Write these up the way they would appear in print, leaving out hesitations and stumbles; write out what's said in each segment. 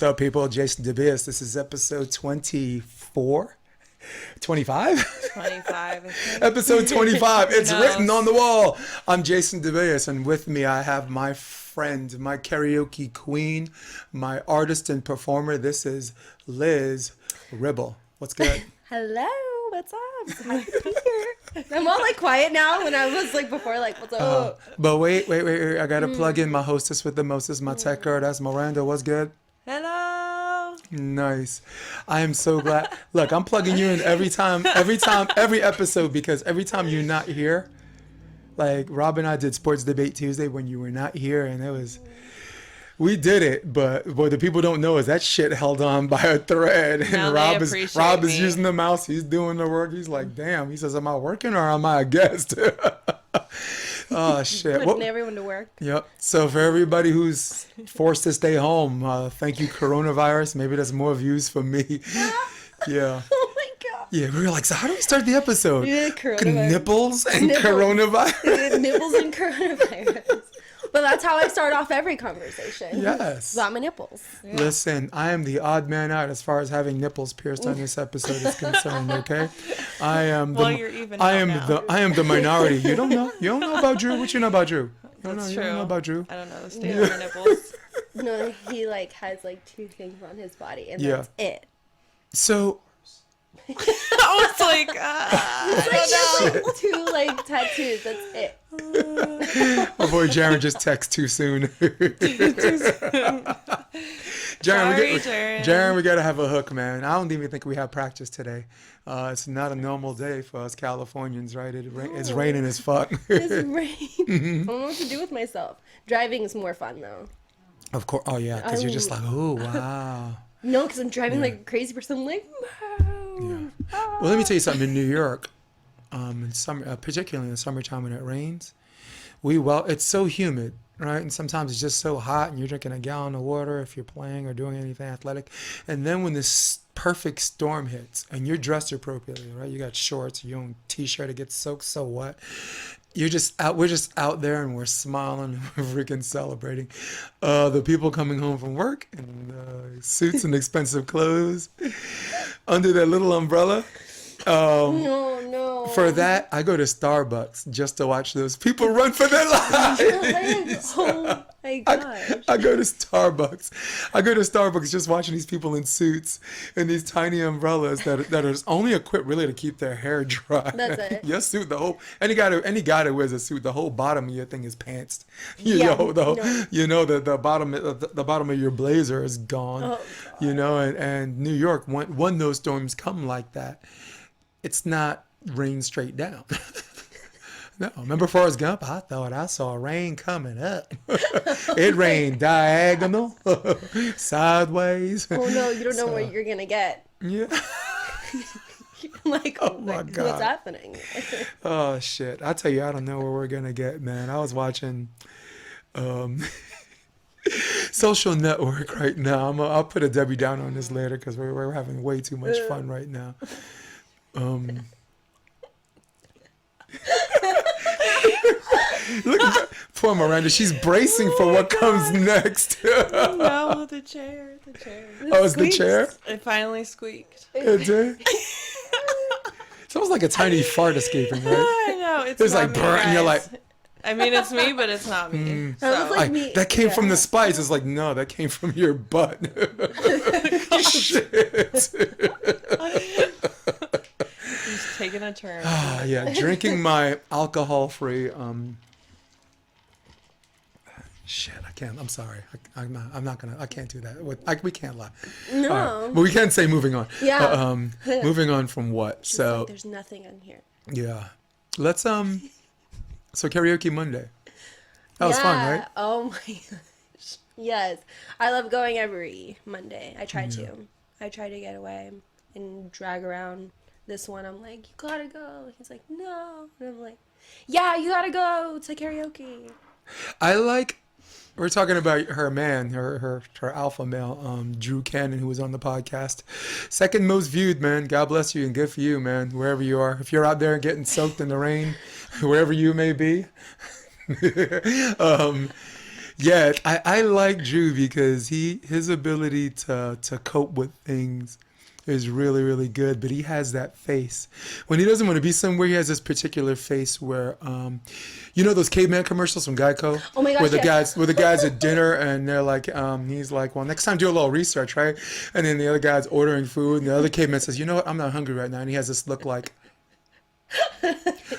What's up, people? Jason DeBias. This is episode 24? 25? 25, I think. Episode 25. It's knows? written on the wall. I'm Jason DeBias, and with me I have my friend, my karaoke queen, my artist and performer. This is Liz Ribble. What's good? Hello, what's up? Happy to be here. I'm all like quiet now when I was like before, like, what's up? But wait. I got to plug in my hostess with the mostest, my tech girl. That's Miranda. What's good? Hello. Nice. I am so glad. Look, I'm plugging you in every episode, because every time you're not here, like Rob and I did Sports Debate Tuesday when you were not here, and we did it, but what the people don't know is that shit held on by a thread. Now And Rob is me. using the mouse. He's doing the work. He's like, damn. He says, am I working or am I a guest? Oh, shit. Putting everyone to work. Yep. So for everybody who's forced to stay home, thank you, coronavirus. Maybe there's more views for me. Yeah. Oh my god. Yeah, we were like, so how do we start the episode? Yeah, coronavirus. Nipples and coronavirus. Nipples and coronavirus. But that's how I start off every conversation. Yes. About my nipples. Yeah. Listen, I am the odd man out as far as having nipples pierced on this episode is concerned. Okay, I am. Well, you're even I out am now. I am the minority. You don't know. You don't know about Drew. What you know about Drew? That's You true. don't know about Drew. I don't know the state of your nipples. No, he like has like two things on his body, and Yeah. that's it. So I was like, Like two like tattoos. That's it. my boy Jaron just texted too soon. Jaron, we gotta have a hook, man. I don't even think we have practice today. It's not a normal day for us Californians, right? It's raining as fuck. It's rain. I don't know what to do with myself. Driving is more fun though. Of course. Oh yeah, because you're just like, oh wow. No, because I'm driving like a crazy person. I'm like, Yeah. Well, let me tell you something. In New York, in summer, particularly in the summertime when it rains, it's so humid, right? And sometimes it's just so hot, and you're drinking a gallon of water if you're playing or doing anything athletic. And then when this perfect storm hits, and you're dressed appropriately, right? You got shorts, your own t-shirt, it gets soaked, so what? We're just out there, and we're smiling, and we're freaking celebrating. The people coming home from work in suits and expensive clothes under their little umbrella. no. For that, I go to Starbucks just to watch those people run for their lives. Oh my gosh. I go to Starbucks just watching these people in suits and these tiny umbrellas that are only equipped really to keep their hair dry. That's it. Your suit, any guy that wears a suit, the whole bottom of your thing is pantsed. The bottom of your blazer is gone. Oh, And New York, when those storms come like that, it's not rain straight down. No, remember Forrest Gump? I thought I saw rain coming up. It rained diagonal, sideways. Oh no, you don't know what you're gonna get. Yeah. Like, Oh my God. what's happening? Oh shit! I tell you, I don't know what we're gonna get, man. I was watching Social Network right now. I'll put a Debbie Downer on this later because we're having way too much fun right now. Look at that. Poor Miranda. She's bracing for what comes next. no, the chair. Oh, it's the chair? It finally squeaked. It did? It's almost like a tiny fart escaping, right? I know, it's It's not like me, brr, and you're guys. like, I mean, it's me, but it's not me. That was like me. that came from Yeah. the spice. It's like, no, that came from your butt. Shit. He's taking a turn. Yeah, drinking my alcohol-free. Shit, I can't. I'm sorry. I'm not gonna. I can't do that. We can't lie. No. All right. But we can say moving on. Yeah. Moving on from what? So Like, there's nothing on here. yeah, let's So karaoke Monday. That was fun, right? Oh my gosh. Yes. I love going every Monday. I try to. I try to get away and drag around. This one, I'm like, you gotta go. He's like, no. And I'm like, yeah, you gotta go to karaoke. We're talking about her man, her alpha male, Drew Cannon, who was on the podcast. Second most viewed, man. God bless you and good for you, man. Wherever you are, if you're out there getting soaked in the rain, wherever you may be, Yeah, I like Drew because his ability to cope with things is really, really good. But he has that face. When he doesn't want to be somewhere, he has this particular face where, you know those caveman commercials from Geico? Oh my gosh, where the yes. guys at dinner and they're like, he's like, well, next time do a little research, right? And then the other guy's ordering food and the other caveman says, you know what, I'm not hungry right now. And he has this look like,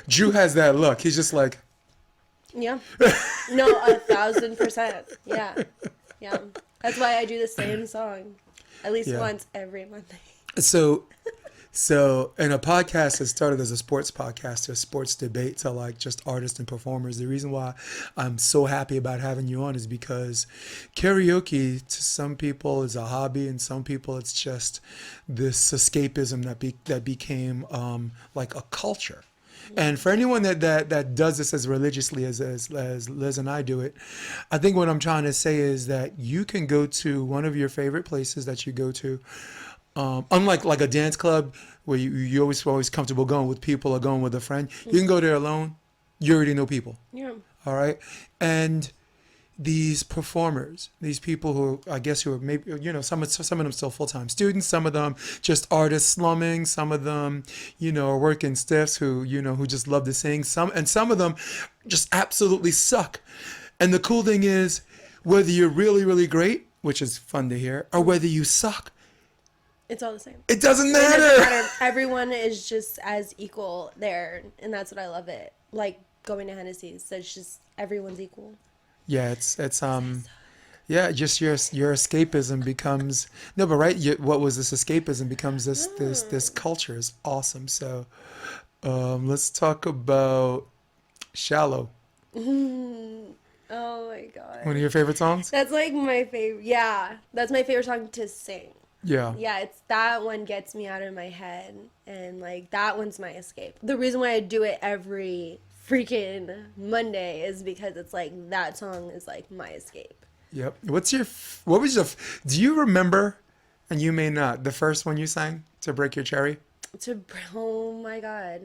Drew has that look. He's just like, Yeah. No, 1,000%. Yeah. Yeah. That's why I do the same song at least Yeah. once every Monday. So, and a podcast that started as a sports podcast, a sports debate to like just artists and performers. The reason why I'm so happy about having you on is because karaoke to some people is a hobby, and some people it's just this escapism that became like a culture. And for anyone that does this as religiously as Liz and I do it, I think what I'm trying to say is that you can go to one of your favorite places that you go to. Unlike like a dance club where you always comfortable going with people or going with a friend, you can go there alone. You already know people. Yeah. All right. And these performers, these people who I guess who are maybe, you know, some of them still full-time students, some of them just artists slumming, some of them, you know, are working stiffs who just love to sing, some of them just absolutely suck. And the cool thing is, whether you're really, really great, which is fun to hear, or whether you suck, It's all the same. it doesn't It matter. doesn't matter. Everyone is just as equal there, and that's what I love it. Like going to Hennessy's, so it's just everyone's equal. Yeah, it's yeah, just your escapism becomes no, but right, what was this escapism becomes this culture is awesome. So, let's talk about "Shallow." Oh my god. One of your favorite songs? That's like my favorite. Yeah, that's my favorite song to sing. Yeah. Yeah, it's that one gets me out of my head, and like that one's my escape. The reason why I do it every freaking Monday is because it's like that song is like my escape. Yep. Do you remember, and you may not, the first one you sang to Break Your Cherry? Oh my god.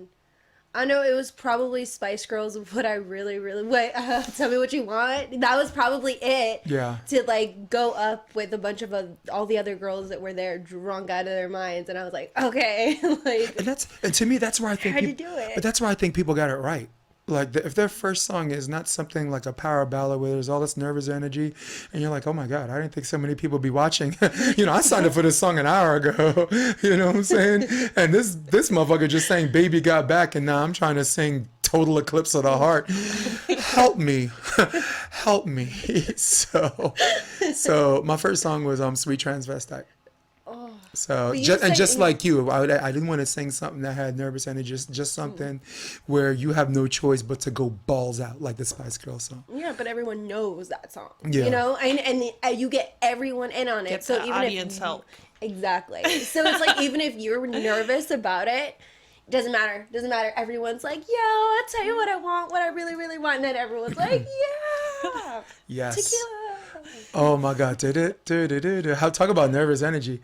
I know it was probably Spice Girls. What I really, really wait. Tell me what you want. That was probably it. Yeah. To like go up with a bunch of all the other girls that were there, drunk out of their minds, and I was like, okay, like. And to me, that's where I think Hard to do it. But that's where I think people got it right. Like if their first song is not something like a power ballad where there's all this nervous energy, and you're like, oh my god, I didn't think so many people would be watching. I signed up for this song an hour ago. You know what I'm saying? And this motherfucker just sang "Baby Got Back," and now I'm trying to sing "Total Eclipse of the Heart." Help me, help me. So my first song was "Sweet Transvestite." So just like you, I didn't want to sing something that had nervous energy, just something where you have no choice but to go balls out, like the Spice Girls song. Yeah, but everyone knows that song. Yeah. And you get everyone in on it. Get So the even audience if help. Exactly. So it's like even if you're nervous about it, doesn't matter. Everyone's like, yo, I'll tell you what I want, what I really, really want, and then everyone's like, yeah, Yes. tequila. Oh my God. Talk about nervous energy.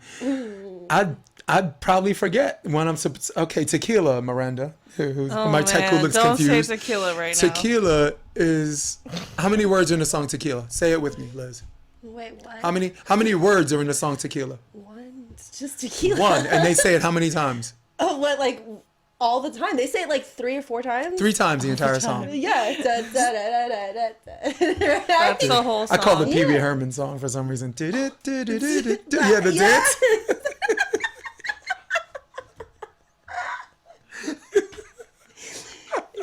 I'd probably forget when I'm okay. Tequila, Miranda. My tech who looks Don't confused. say tequila right now. Tequila is how many words are in the song Tequila? Say it with me, Liz. Wait, what? How many words are in the song Tequila? One. It's just tequila. One, and they say it how many times? Oh, what? Like all the time? They say it like 3 or 4 times. 3 times the entire song. Yeah. That's the whole song. I call it the Pee Wee Yeah. Herman song for some reason. Yeah, the dance.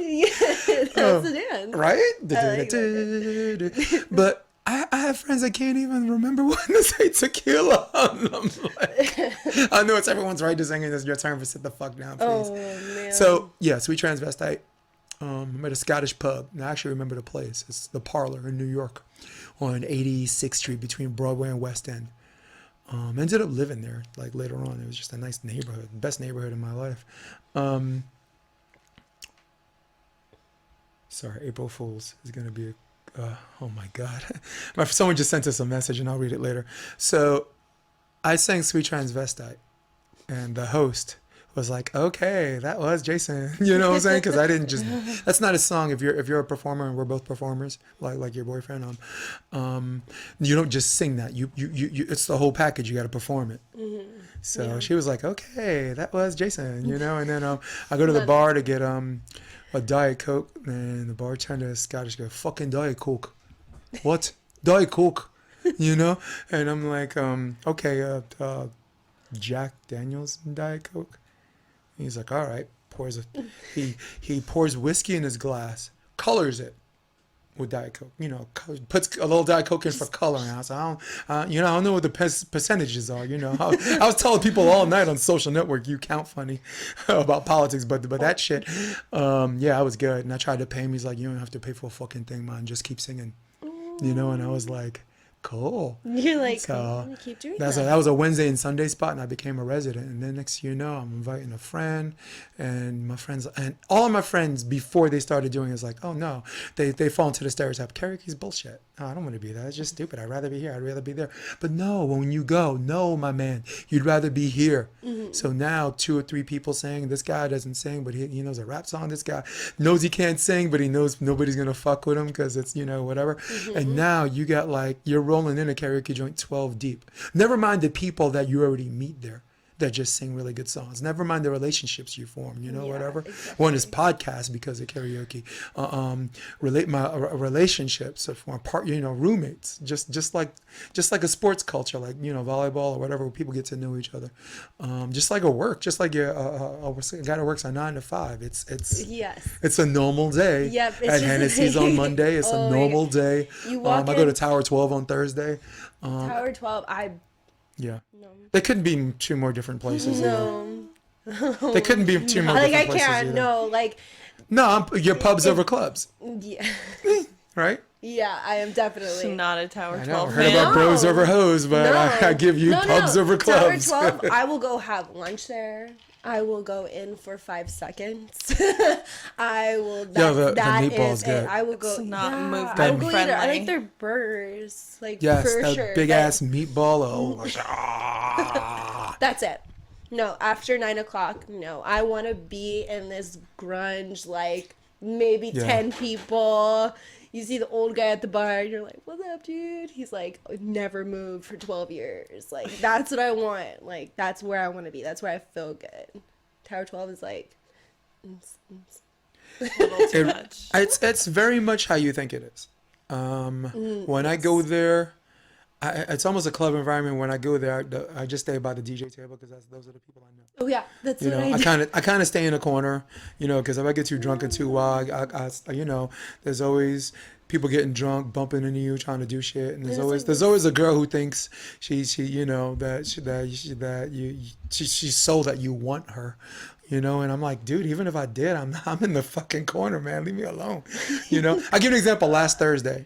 Yeah, that's the dance. Right? like But I have friends that can't even remember when to say tequila. I'm like, I know it's everyone's right to sing it. It's your turn for sit the fuck down, please. Oh man. So, yeah, Sweet Transvestite. I'm at a Scottish pub, and I actually remember the place. It's the Parlor in New York on 86th Street between Broadway and West End. Ended up living there like later on. It was just a nice neighborhood, best neighborhood in my life. Sorry, April Fool's is going to be oh my God. Someone just sent us a message and I'll read it later. So I sang Sweet Transvestite, and the host was like, okay, that was Jason. You know what I'm saying? Because I didn't just. That's not a song. If you're a performer and we're both performers, like your boyfriend, you don't just sing that. You it's the whole package. You got to perform it. So she was like, okay, that was Jason. You know. And then I go to the bar to get a Diet Coke, and the bartender is Scottish. Go, fucking Diet Coke. What? Diet Coke. You know. And I'm like, okay, Jack Daniels Diet Coke. He's like, all right. He pours whiskey in his glass, colors it with Diet Coke. You know, puts a little Diet Coke in for coloring. I was like, I don't know what the percentages are. You know, I was telling people all night on social network, you count funny about politics, but that shit, I was good. And I tried to pay him. He's like, you don't have to pay for a fucking thing, man. Just keep singing. You know, and I was like, cool. You're like, so cool. Keep doing that was a Wednesday and Sunday spot, and I became a resident. And then next thing you know, I'm inviting a friend, and my friends, and all of my friends before they started doing it is like, oh no, they fall into the stereotype. Karaoke's bullshit. Oh, I don't want to be there. It's just stupid. I'd rather be here. I'd rather be there. But no, when you go, no, my man, you'd rather be here. So now 2 or 3 people saying, this guy doesn't sing, but he knows a rap song. This guy knows he can't sing, but he knows nobody's going to fuck with him because it's, whatever. And now you got you're rolling in a karaoke joint 12 deep. Never mind the people that you already meet there that just sing really good songs. Never mind the relationships you form, whatever. Exactly. One is podcasts because of karaoke. Relationships are formed, roommates. Just like a sports culture, like volleyball or whatever, where people get to know each other. Just like a work, just like a guy that works a 9 to 5. It's a normal day. Yep, it's at just Hennessy's on Monday. It's a normal day. You walk I go to Tower 12 on Thursday. Tower 12. Yeah. No. They couldn't be 2 more different places. No. They couldn't be 2 more different places. I can't. Either. No, No, your pubs over clubs. Yeah. Right? Yeah, I am definitely. She's not a Tower I 12 know. I fan. heard about bros over hoes, but I give you pubs over clubs. Tower 12, I will go have lunch there. I will go in for 5 seconds. I will. The meatball's is good. it. I will go. It's not movement I will go eat it. I friendly. like their burgers. Yes, for that sure. big ass meatball. Oh my god. That's it. No, after 9 o'clock, no. I want to be in this grunge, maybe 10 people. You see the old guy at the bar, and you're like, what's up, dude? He's like, never moved for 12 years. That's what I want. That's where I want to be. That's where I feel good. Tower 12 is A little too much. It's very much how you think it is. When I go there, it's almost a club environment. When I go there, I just stay by the DJ table because those are the people I know. oh yeah, that's what I do. I kind of stay in a corner, because if I get too drunk and too wild, there's always people getting drunk, bumping into you, trying to do shit, and there's always a girl who thinks she's so that you want her. And I'm like, dude, even if I did, I'm in the fucking corner, man. Leave me alone. I'll give you an example. Last Thursday,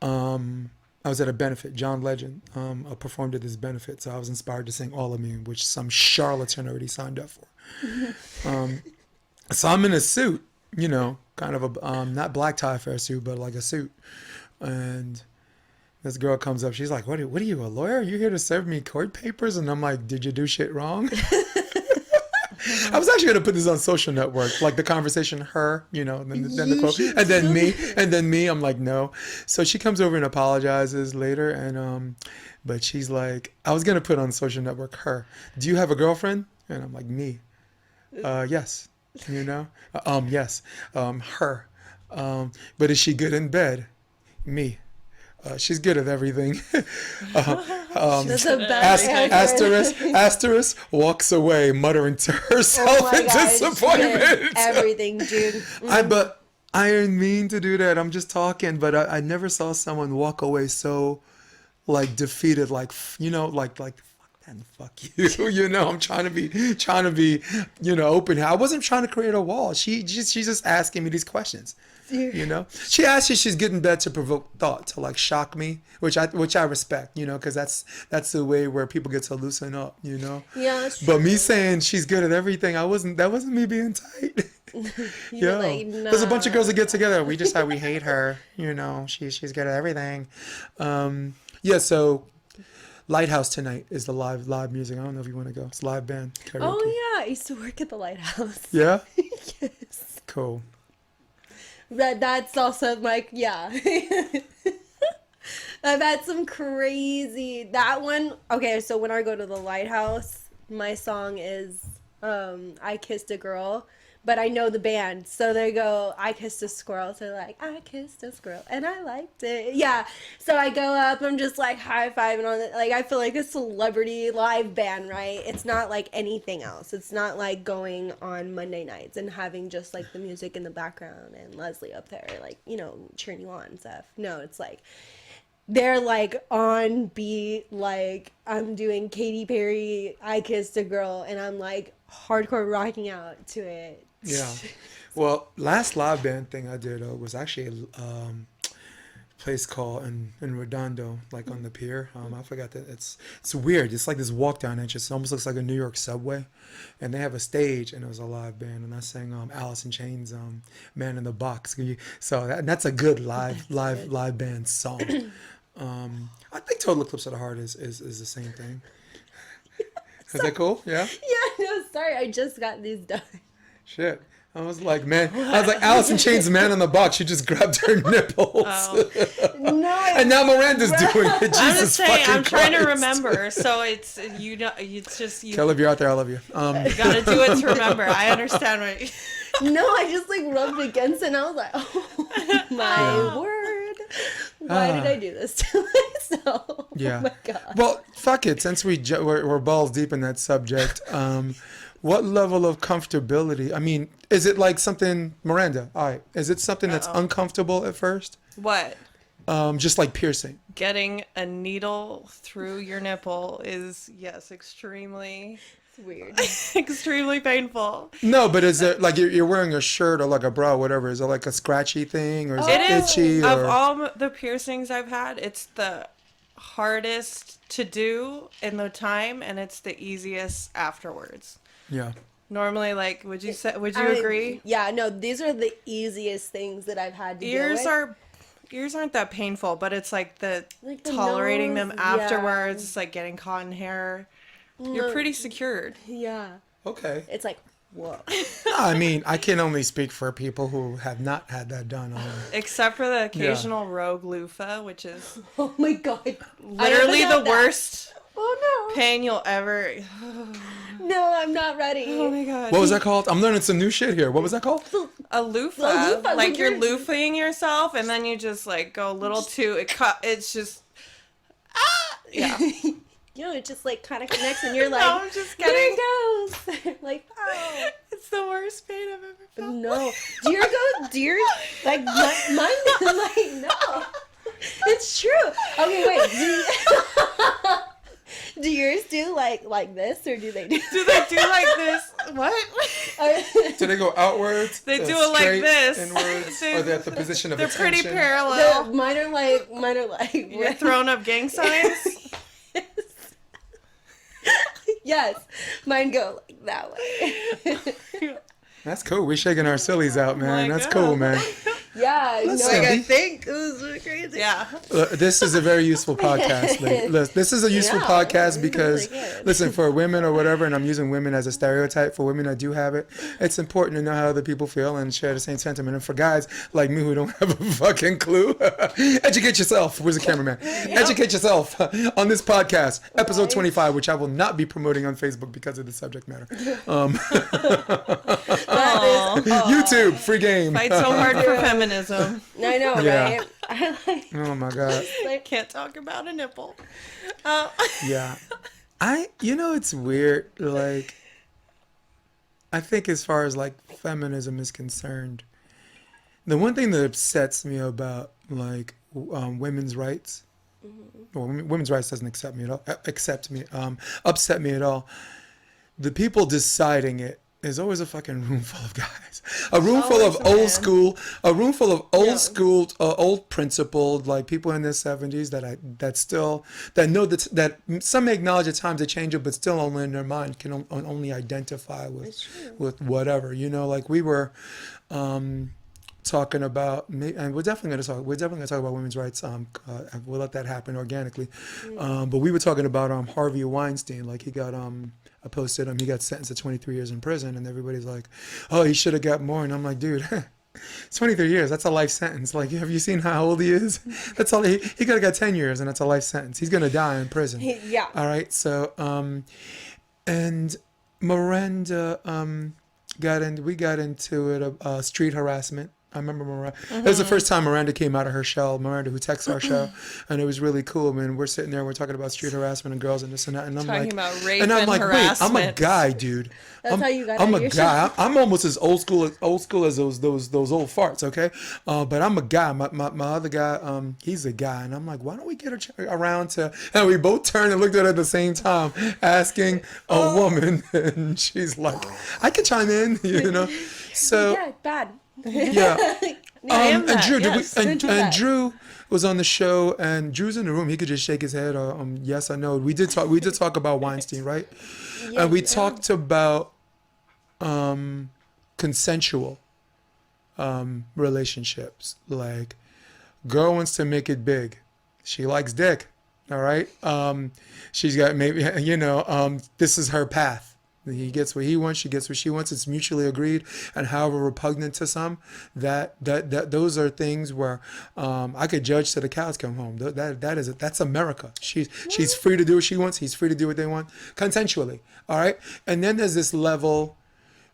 I was at a benefit. John Legend performed at this benefit, so I was inspired to sing All of Me, which some charlatan already signed up for. So I'm in a suit, kind of a not black tie fair suit, but like a suit. And this girl comes up. She's like, "What are you, a lawyer? Are you here to serve me court papers?" And I'm like, "Did you do shit wrong?" I was actually gonna put this on social network, like the conversation, her, then the quote, and then me. I'm like, no. So she comes over and apologizes later, and but she's like, I was gonna put on social network, her. Do you have a girlfriend? And I'm like, me. Yes. Yes. Her. But is she good in bed? Me. She's good at everything. That's the best asterisk walks away, muttering to herself in disappointment. Everything, dude. But I didn't mean to do that. I'm just talking, but I never saw someone walk away so defeated, fuck that and fuck you. I'm trying to be, open. I wasn't trying to create a wall. She's just asking me these questions. She asks if she's good in bed to provoke thought, to shock me, which I respect, because that's the way where people get to loosen up, Yeah, that's true. But me saying she's good at everything, that wasn't me being tight. You're like, nah. There's a bunch of girls that get together. We just we hate her, she's good at everything. So Lighthouse tonight is the live music. I don't know if you want to go. It's live band karaoke. Oh yeah, I used to work at the Lighthouse. Yeah? Yes. Cool. That's also like, yeah. I've had some crazy, that one. Okay, so when I go to the Lighthouse, my song is I Kissed a Girl, but I know the band, so they go, I kissed a squirrel, so they're like, I kissed a squirrel and I liked it. Yeah, so I go up, I'm just like high-fiving on it, like I feel like a celebrity live band, right? It's not like anything else. It's not like going on Monday nights and having just like the music in the background and Leslie up there, like, you know, cheering you on and stuff. No, it's like they're like on beat, like I'm doing Katy Perry, I Kissed a Girl, and I'm like hardcore rocking out to it. Yeah. Well, last live band thing I did was actually a place called in Redondo, like on the pier. I forgot that it's weird. It's like this walk down entrance. It almost looks like a New York subway, and they have a stage, and it was a live band, and I sang Alice in Chains' "Man in the Box." So that's a good live band song. I think Total Eclipse of the Heart is the same thing. Is that cool? Yeah. Yeah, no, sorry, I just got these done. Shit. I was like, Alice in Chains' "Man in the Box." She just grabbed her nipples. Oh. No, And now Miranda's doing it. Jesus I'm just saying, fucking I'm trying to Christ. remember. So it's you know, it's just you Kelly, if you're out there, I love you. gotta do it to remember. I understand what. no, I just like rubbed against it, and I was like, oh my word, why did I do this to myself? Yeah. Oh my god. Well, fuck it. Since we're balls deep in that subject, what level of comfortability? I mean, is it like something, Miranda? All right, is it something that's uncomfortable at first? What? Just like piercing. Getting a needle through your nipple is, yes, extremely, It's weird. extremely painful. No, but is it like you're wearing a shirt or like a bra, or whatever? Is it like a scratchy thing, or is it It is, itchy? of Or... all the piercings I've had, it's the hardest to do in the time, and it's the easiest afterwards. Yeah. Normally, like, would you agree? Yeah, no, these are the easiest things that I've had to deal with. Ears aren't that painful, but it's like the Like the tolerating nose, them afterwards. It's like getting caught in hair. You're No. pretty secured. Yeah, Okay. it's like, whoa. I mean, I can only speak for people who have not had that done. Except for the occasional rogue loofah, which is Oh my god. literally the worst Oh pain you'll ever. no. No, I'm not ready. Oh my god. What was that called? I'm learning some new shit here. What was that called? A loofah. loofah, Like like you're you're- loofahing yourself, and then you just like go a little too. It's just. Yeah. You know, it just like kind of connects, and you're like, No, I'm just there kidding. it goes. Like, oh. It's the worst pain I've ever felt. No. Do yours, like, mine, like, no. It's true. Okay, wait. Do yours do like this, or do they do? Do they do like this? What? Do they go outwards? They do it like straight, this. Inwards? Or they're at the position of They're attention? pretty parallel. Mine are like. You're throwing up gang signs. Yes, mine go like that way. That's cool. We're shaking our sillies out, man. my That's God. cool, man. Yeah, Listen, no, like, I think it was really crazy. Yeah. This is a very useful podcast. This is a useful Yeah, podcast it's because, really good. listen, for women or whatever, and I'm using women as a stereotype, for women that do have it, it's important to know how other people feel and share the same sentiment. And for guys like me who don't have a fucking clue, educate yourself. Where's the cameraman? Educate yourself on this podcast, episode Right. 25, which I will not be promoting on Facebook because of the subject matter. YouTube, free game. Fight so hard for feminism. I know, Yeah. right? I like, Oh my God. Can't talk about a nipple. Yeah. It's weird. Like, I think as far as like feminism is concerned, the one thing that upsets me about like women's rights, well, women's rights doesn't upset me at all. The people deciding it is always a fucking room full of guys. A room full of old school, old principled, like people in their 70s that know that some may acknowledge at times they change it, but still only in their mind can only identify with whatever, like we were, talking about, and we're definitely going to talk about women's rights. We'll let that happen organically. But we were talking about Harvey Weinstein. Like he got I posted he got sentenced to 23 years in prison, and everybody's like, oh, he should have got more. And I'm like, dude, 23 years, that's a life sentence. Like, have you seen how old he is? That's all he could have got 10 years, and that's a life sentence. He's gonna die in prison. Yeah. All right. So and Miranda we got into it, street harassment. I remember Miranda. That was the first time Miranda came out of her shell. Miranda, who texts our show, and it was really cool. Man, we're sitting there, we're talking about street harassment and girls and this and that, and I'm Talking like, about rape and I'm like, wait, I'm a harassment. guy, dude. That's how you got I'm out a of your guy. shell. I'm almost as old school as those old farts. Okay, but I'm a guy. My other guy, he's a guy, and I'm like, why don't we get around to? And we both turned and looked at her at the same time, asking a woman, and she's like, I can chime in, you know. So Yeah, bad. yeah. I am And that, Drew, yes. Don't do and that. Drew was on the show, and Drew's in the room. He could just shake his head. Yes, I know. We did talk about Weinstein, right? Yeah, And we talked about consensual relationships. Like, girl wants to make it big. She likes dick. All right. She's got maybe this is her path. He gets what he wants. She gets what she wants. It's mutually agreed. And however repugnant to some, that those are things where I could judge till the cows come home. That's America. She's free to do what she wants. He's free to do what they want, consensually. All right. And then there's this level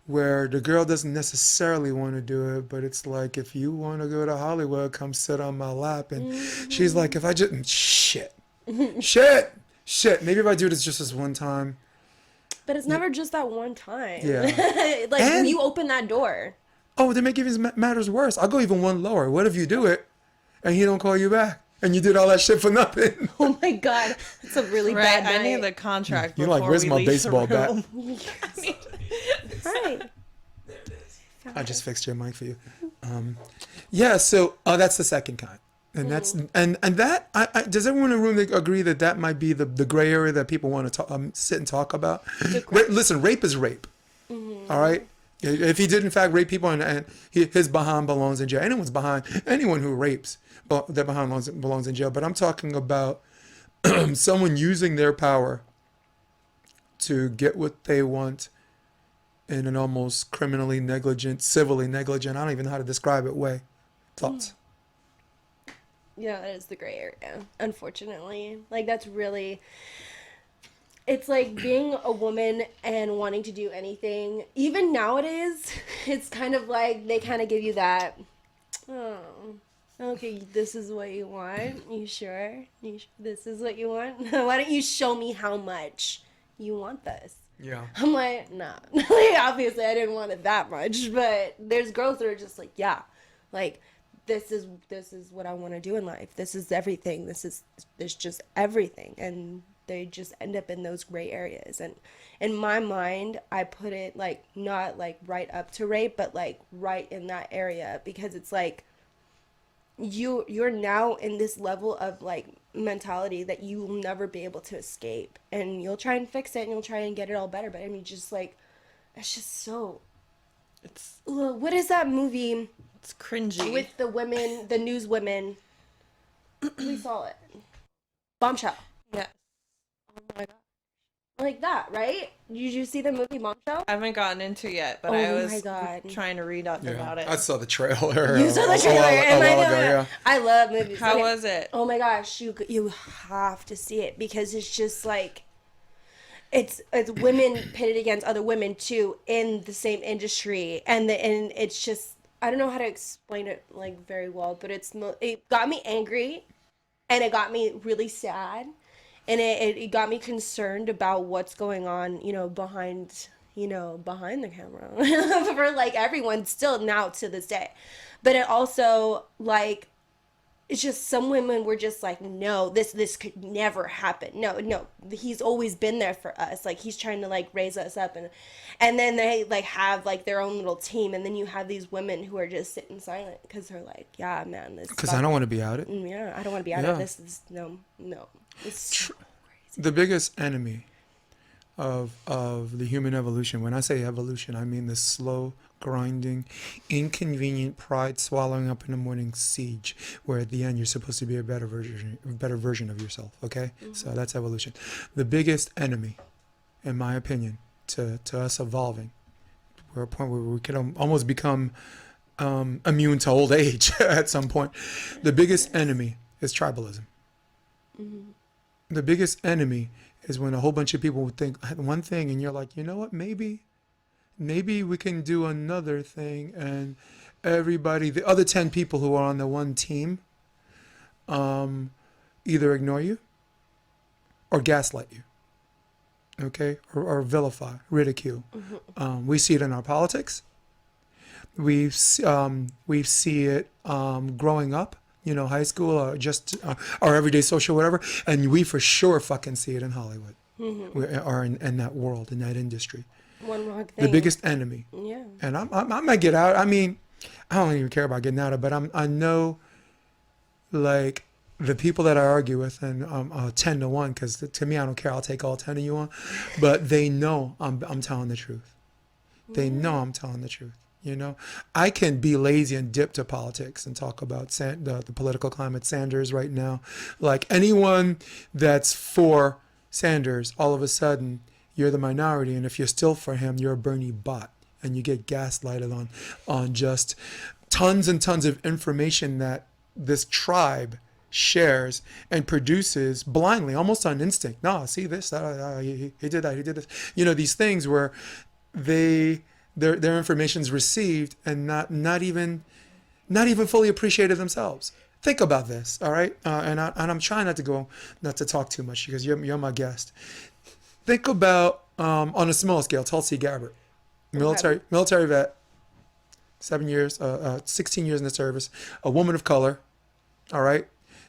where the girl doesn't necessarily want to do it, but it's like, if you want to go to Hollywood, come sit on my lap. And she's like, if I just shit. Maybe if I do this just this one time. But it's never just that one time. Yeah. Like, when And- you open that door. Oh, they make even matters worse. I'll go even one lower. What if you do it and he don't call you back and you did all that shit for nothing? Oh my God. It's a really Right, bad I need night. the contract. You're like, before where's we my leave the baseball bat? room. Right. I just fixed your mic for you. Yeah, so that's the second kind. And that's and that does everyone in the room agree that might be the gray area that people want to sit and talk about? Listen, rape is rape. All right. If he did in fact rape people and his behind belongs in jail. Anyone who rapes, their behind belongs in jail. But I'm talking about someone using their power to get what they want in an almost criminally negligent, civilly negligent, I don't even know how to describe it, way. Thoughts? Yeah, that is the gray area, unfortunately. Like, that's really... It's like being a woman and wanting to do anything. Even nowadays, it's kind of like they kind of give you that, oh, okay, this is what you want? You sure? This is what you want? Why don't you show me how much you want this? Yeah. I'm like, nah. Like, obviously, I didn't want it that much, but there's girls that are just like, yeah, like, this is what I want to do in life. This is everything. This just everything. And they just end up in those gray areas. And in my mind, I put it like not like right up to rape, but like right in that area, because it's like you're now in this level of like mentality that you will never be able to escape, and you'll try and fix it and you'll try and get it all better. But I mean, just like, it's just so, It's what is that movie cringy. with the women, the news women? We saw it. Bombshell. Yeah. Oh my God. Like that, right? Did you see the movie Bombshell? I haven't gotten into yet, but Oh I my was God. trying to read up about it. I saw the trailer. You saw the a trailer, while and I know ago, yeah. I love movies. How Okay. was it? Oh my gosh, you have to see it, because it's just like it's women pitted against other women too in the same industry, and it's just, I don't know how to explain it like very well, but it got me angry, and it got me really sad, and it got me concerned about what's going on, behind the camera for like everyone still now to this day. But it also, like, it's just some women were just like, no, this could never happen. No, he's always been there for us. Like, he's trying to like raise us up, and then they like have like their own little team, and then you have these women who are just sitting silent because they're like, yeah, man, this. Because I don't want to be outed. Yeah, I don't want to be out Yeah. of this. No. It's so crazy. The biggest enemy of the human evolution. When I say evolution, I mean the slow, grinding, inconvenient pride swallowing up in the morning siege, where at the end you're supposed to be a better version of yourself. Okay, so that's evolution. The biggest enemy, in my opinion, to us evolving, we're at a point where we can almost become immune to old age at some point. The biggest enemy is tribalism. The biggest enemy is when a whole bunch of people would think one thing and you're like, you know what, maybe we can do another thing, and everybody, the other 10 people who are on the one team, either ignore you or gaslight you, okay, or vilify, ridicule. We see it in our politics. We see it growing up, high school or just our everyday social whatever, and we for sure fucking see it in Hollywood, or in that world, in that industry. One wrong thing. The biggest enemy. Yeah. And I might get out. I mean, I don't even care about getting out of it, but I know, like, the people that I argue with, and 10 to 1, because to me, I don't care. I'll take all 10 of you on, but they know I'm telling the truth. They know I'm telling the truth. I can be lazy and dip to politics and talk about the political climate. Sanders right now, like anyone that's for Sanders, all of a sudden you're the minority, and if you're still for him, you're a Bernie bot, and you get gaslighted on just tons and tons of information that this tribe shares and produces blindly, almost on instinct. No, see this, he did that, he did this. These things where their information's received and not even fully appreciated themselves. Think about this, all right? And I'm trying not to talk too much because you're my guest. Think about on a small scale, Tulsi Gabbard, military vet, 7 years, 16 years in the service, a woman of color, all right?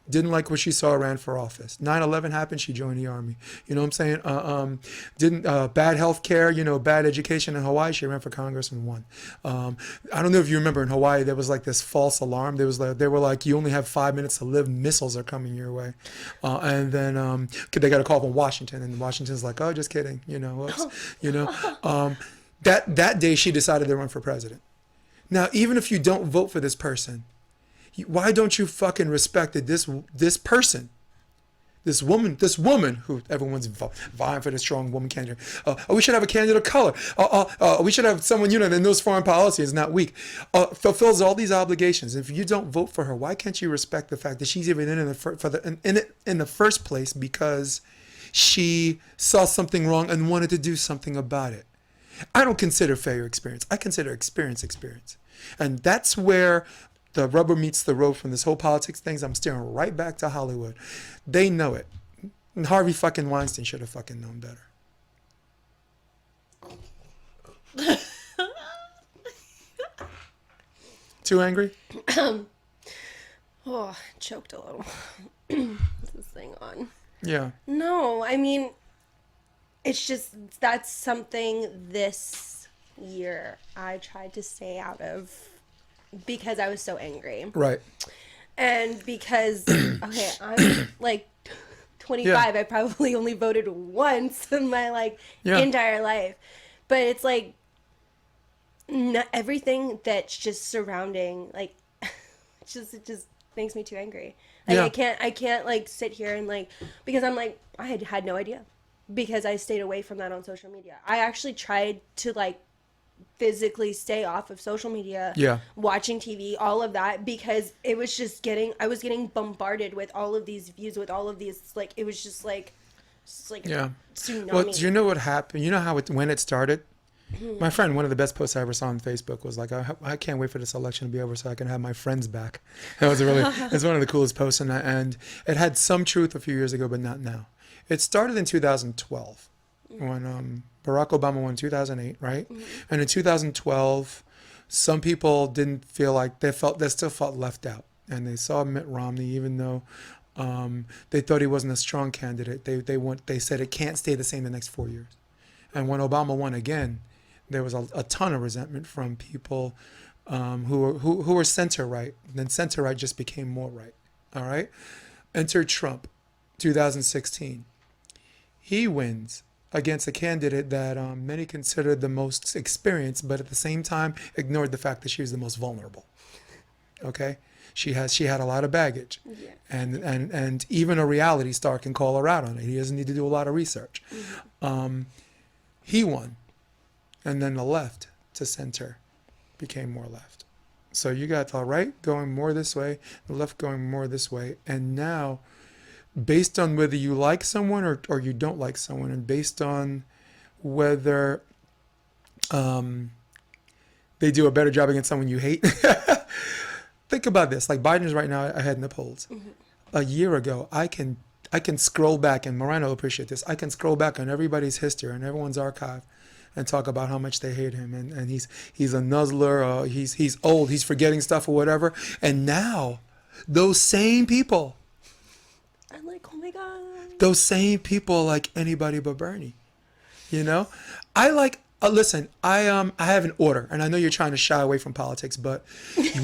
Didn't like what she saw, ran for office. 9/11 happened, she joined the army. You know what I'm saying? Bad health care, bad education in Hawaii, she ran for Congress and won. I don't know if you remember, in Hawaii, there was like this false alarm. They were like, you only have 5 minutes to live, missiles are coming your way. And then they got a call from Washington, and Washington's like, oh, just kidding, whoops. That day she decided to run for president. Now, even if you don't vote for this person, why don't you fucking respect that this person, this woman who everyone's vying for this strong woman candidate. We should have a candidate of color. We should have someone that knows foreign policy, is not weak. Fulfills all these obligations. If you don't vote for her, why can't you respect the fact that she's even in the first place because she saw something wrong and wanted to do something about it? I don't consider failure experience. I consider experience. And that's where the rubber meets the road from this whole politics things. I'm steering right back to Hollywood. They know it. And Harvey fucking Weinstein should have fucking known better. Too angry? Choked a little. What's this thing on? Yeah. No, I mean, it's just, that's something this year I tried to stay out of because I was so angry. Right. And because, okay, I'm like 25. Yeah. I probably only voted once in my entire life. But it's like everything that's just surrounding, it just makes me too angry. I can't sit here and because I'm I had no idea because I stayed away from that on social media. I actually tried to physically stay off of social media, watching TV, all of that, because it was just I was getting bombarded with all of these views, with all of these, it was just tsunami. Well, do you know what happened? You know how when it started? My friend, one of the best posts I ever saw on Facebook was I can't wait for this election to be over so I can have my friends back. That was it's one of the coolest posts, and it had some truth a few years ago, but not now. It started in 2012 when Barack Obama won in 2008, right? Mm-hmm. And in 2012, some people didn't feel like they still felt left out, and they saw Mitt Romney, even though they thought he wasn't a strong candidate. They said it can't stay the same the next 4 years. And when Obama won again, there was a ton of resentment from people who were center right. Then center right just became more right. All right. Enter Trump, 2016. He wins against a candidate that many considered the most experienced, but at the same time ignored the fact that she was the most vulnerable. Okay, she had a lot of baggage, Yeah. and even a reality star can call her out on it. He doesn't need to do a lot of research. He won, and then the left to center became more left. So you got the right going more this way, the left going more this way, and now, based on whether you like someone or you don't like someone, and based on whether they do a better job against someone you hate. Think about this. Like Biden's right now ahead in the polls. A year ago, I can scroll back, and Miranda will appreciate this. I can scroll back on everybody's history and everyone's archive and talk about how much they hate him, and he's a nuzzler, he's old, he's forgetting stuff or whatever. And now, those same people, I'm like, oh my God. those same people like anybody but Bernie. You know, I like. Listen, I have an order, and I know you're trying to shy away from politics, but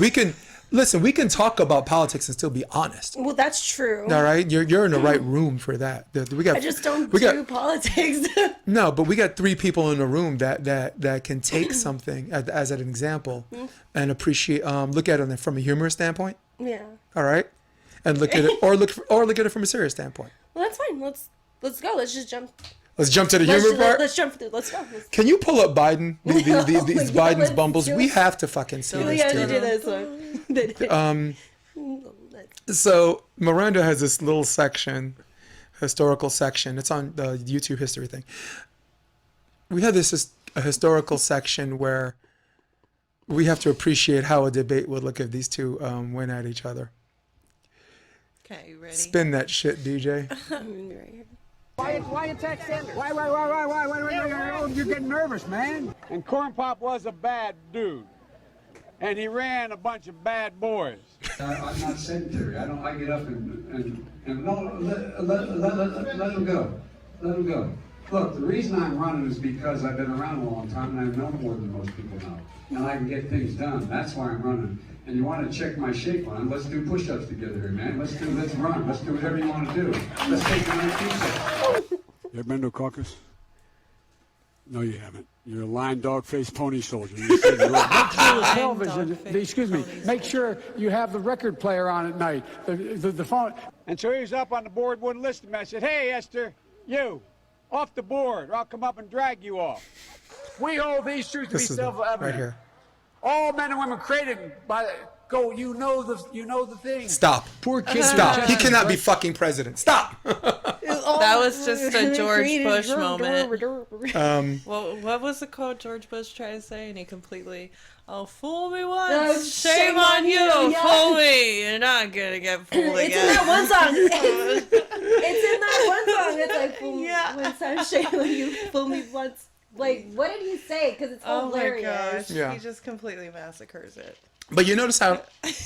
we can listen. We can talk about politics and still be honest. Well, that's true. All right, you're in the right room for that. I just don't do politics. No, but we got 3 people in the room that can take something as an example and appreciate. Look at it from a humorous standpoint. Yeah. All right, and look at it or look at it from a serious standpoint. Well, that's fine. Let's go. Let's just jump. Let's jump to the humor part. Let's jump through. Let's go. Can you pull up Biden? These Yeah, Biden's let's bumbles. do We it. have to fucking see We this, have to dude. do this one. So Miranda has this little section, historical section. It's on the YouTube history thing. We have a historical section where we have to appreciate how a debate would look if these two went at each other. Okay, you ready? Spin that shit, DJ. Right here. Why attack Sanders? Why? You're getting nervous, man. And Corn Pop was a bad dude. And he ran a bunch of bad boys. I'm not sedentary. I get up and no, let him go. Let him go. Look, the reason I'm running is because I've been around a long time and I know more than most people know. And I can get things done. That's why I'm running. And you want to check my shape on? Let's do push-ups together here, man. Let's run. Let's do whatever you want to do. Let's take the 19 steps. You ever been to a caucus? No, you haven't. You're a lying dog-faced pony soldier. You said you're The television, excuse me, make sure you have the record player on at night. The phone. And so he was up on the board, wouldn't listen to me. I said, hey, Esther, you, off the board, or I'll come up and drag you off. We hold these truths to be This is self-evident. right here. All men and women created by go. You know the thing. Stop. Poor kids. Stop. He cannot be fucking president. Stop. That was just a George Bush moment. Well, What was the quote George Bush tried to say? And he completely, oh, fool me once, No, shame on you, yeah. fool me. You're not gonna get fooled It's in again. that one song. It's in that one song. It's like, fool me Yeah. once, I'm shame on you, fool me once. Like, what did he say? Because it's Oh my hilarious. gosh, Yeah. he just completely massacres it. But you notice how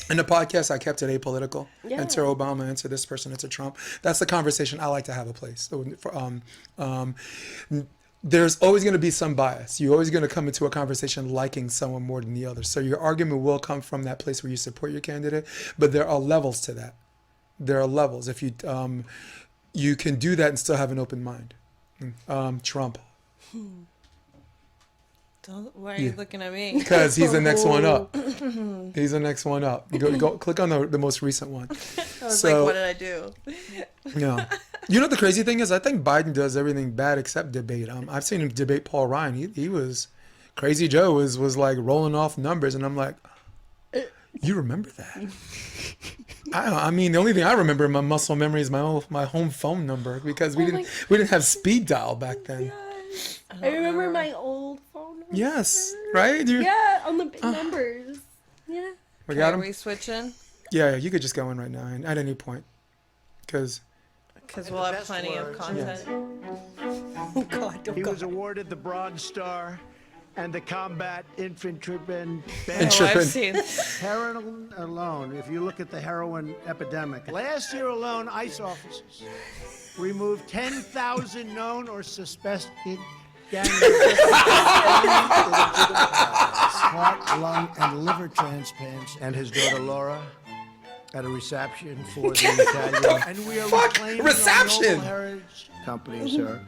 in the podcast I kept it apolitical. Yeah. Enter Obama, enter this person, enter Trump. That's the conversation I like to have a place. So, there's always going to be some bias. You're always going to come into a conversation liking someone more than the other. So your argument will come from that place where you support your candidate. But there are levels to that. There are levels. If you you can do that and still have an open mind. Trump. Why are you looking at me? Because he's the next one up. He's the next one up. Go click on the most recent one. I was like, what did I do? Yeah. You know what the crazy thing is? I think Biden does everything bad except debate. I've seen him debate Paul Ryan. He was Crazy Joe was like rolling off numbers, and I'm like, you remember that? I mean, the only thing I remember in my muscle memory is my home phone number because we didn't have speed dial back then. Yes. I remember my old phone number. Yes, right? Yeah, on the big numbers. Yeah. We got Are him. we switching? Yeah, you could just go in right now and at any point, because We'll have plenty of content. Oh, God. He was awarded the Bronze Star and the Combat Infantryman And Oh, I've seen. Heroin alone, if you look at the heroin epidemic, last year alone, ICE officers removed 10,000 known or suspected gang members. Heart, lung, and liver transplants. And his daughter Laura at a reception for the Italian. And we are Fuck, reclaiming reception! our noble heritage company, sir.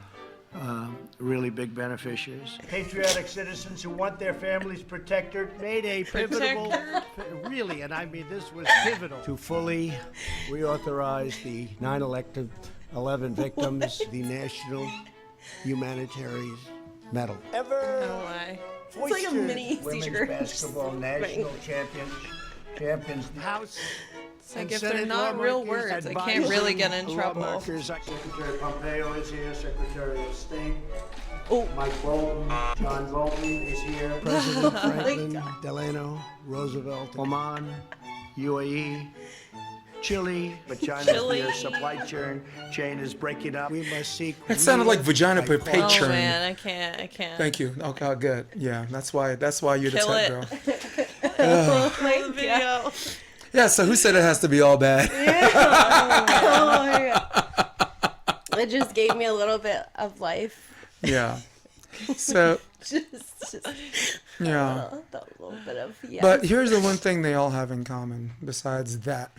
really big beneficiaries. Patriotic citizens who want their families protected made a pivotal, really, and I mean this was pivotal, to fully reauthorize the 9/11 victims, the National Humanitarian Medal. Oh my. It's like a mini Women's seizure. basketball national champions. House. It's like if they're not real words, I can't really get in trouble. Secretary Pompeo is here, Secretary of State. Oh. Mike Bolton, John Bolton is here. President Franklin Delano Roosevelt, Oman, UAE, Chile, but China's near supply chain is breaking up. We must seek. It sounded like vagina per Oh patron. man, I can't. Thank you. Okay, good. Yeah, that's why you're the Kill tech it. girl. The video. Yeah, so who said it has to be all bad? Oh my God. It just gave me a little bit of life. Yeah. So, Just yeah. a little bit of, yeah. But here's the one thing they all have in common besides that.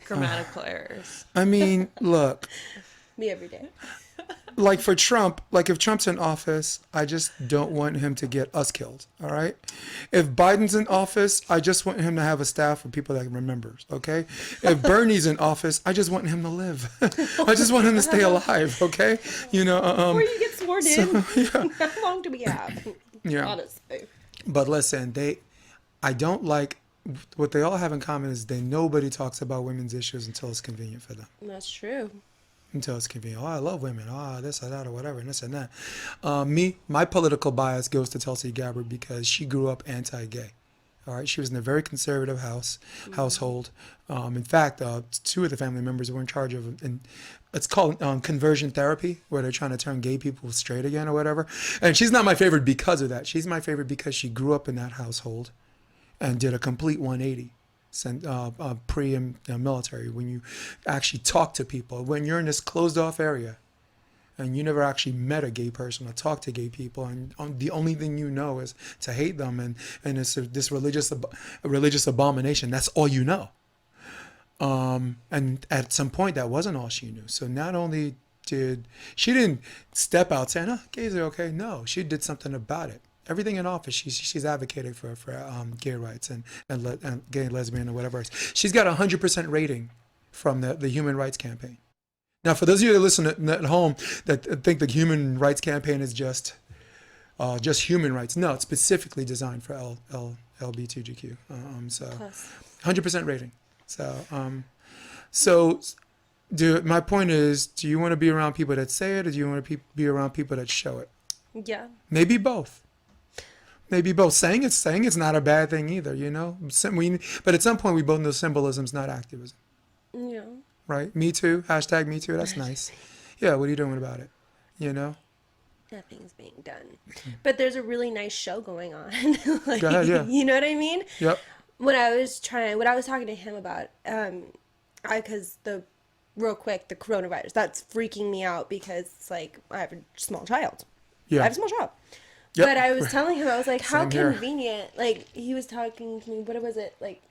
Grammatical errors. I mean, look, Me every day. like for Trump, like if Trump's in office, I just don't want him to get us killed. All right. If Biden's in office, I just want him to have a staff of people that remembers. Okay. If Bernie's in office, I just want him to live. I just want him to stay alive. Okay. You know. Before you get sworn in, Yeah. how long do we have? Yeah. Honestly. But listen, I don't like. What they all have in common is nobody talks about women's issues until it's convenient for them. That's true. Until it's convenient. Oh, I love women. Oh, this or that or whatever, and this and that. My political bias goes to Tulsi Gabbard because she grew up anti-gay. All right, she was in a very conservative household. In fact, two of the family members were in charge of, and it's called conversion therapy, where they're trying to turn gay people straight again or whatever. And she's not my favorite because of that. She's my favorite because she grew up in that household and did a complete 180. Pre-military, when you actually talk to people, when you're in this closed off area and you never actually met a gay person or talked to gay people, and the only thing you know is to hate them, and it's this religious abomination. That's all you know. And at some point that wasn't all she knew. So not only she didn't step out saying, "Oh, gays are okay." No, she did something about it. Everything in office, she's advocating for gay rights and gay, lesbian, or whatever else. She's got 100% rating from the Human Rights Campaign. Now, for those of you that listen at home that think the Human Rights Campaign is just human rights, no, it's specifically designed for LGBTQ. So 100% rating. So my point is, do you want to be around people that say it, or do you want to be around people that show it? Yeah. Maybe both. Maybe both. Saying it's not a bad thing either, you know. But at some point, we both know symbolism's not activism. Yeah. Right? Me too. # me too. That's nice. Yeah. What are you doing about it? You know. Nothing's being done. But there's a really nice show going on. Like, Go ahead, yeah. You know what I mean? Yep. What I was talking to him about, because real quick, the coronavirus, that's freaking me out because it's like I have a small child. Yeah. I have a small child. Yep. But I was telling him, I was like, how Same here. convenient, like, he was talking to me, what was it, like,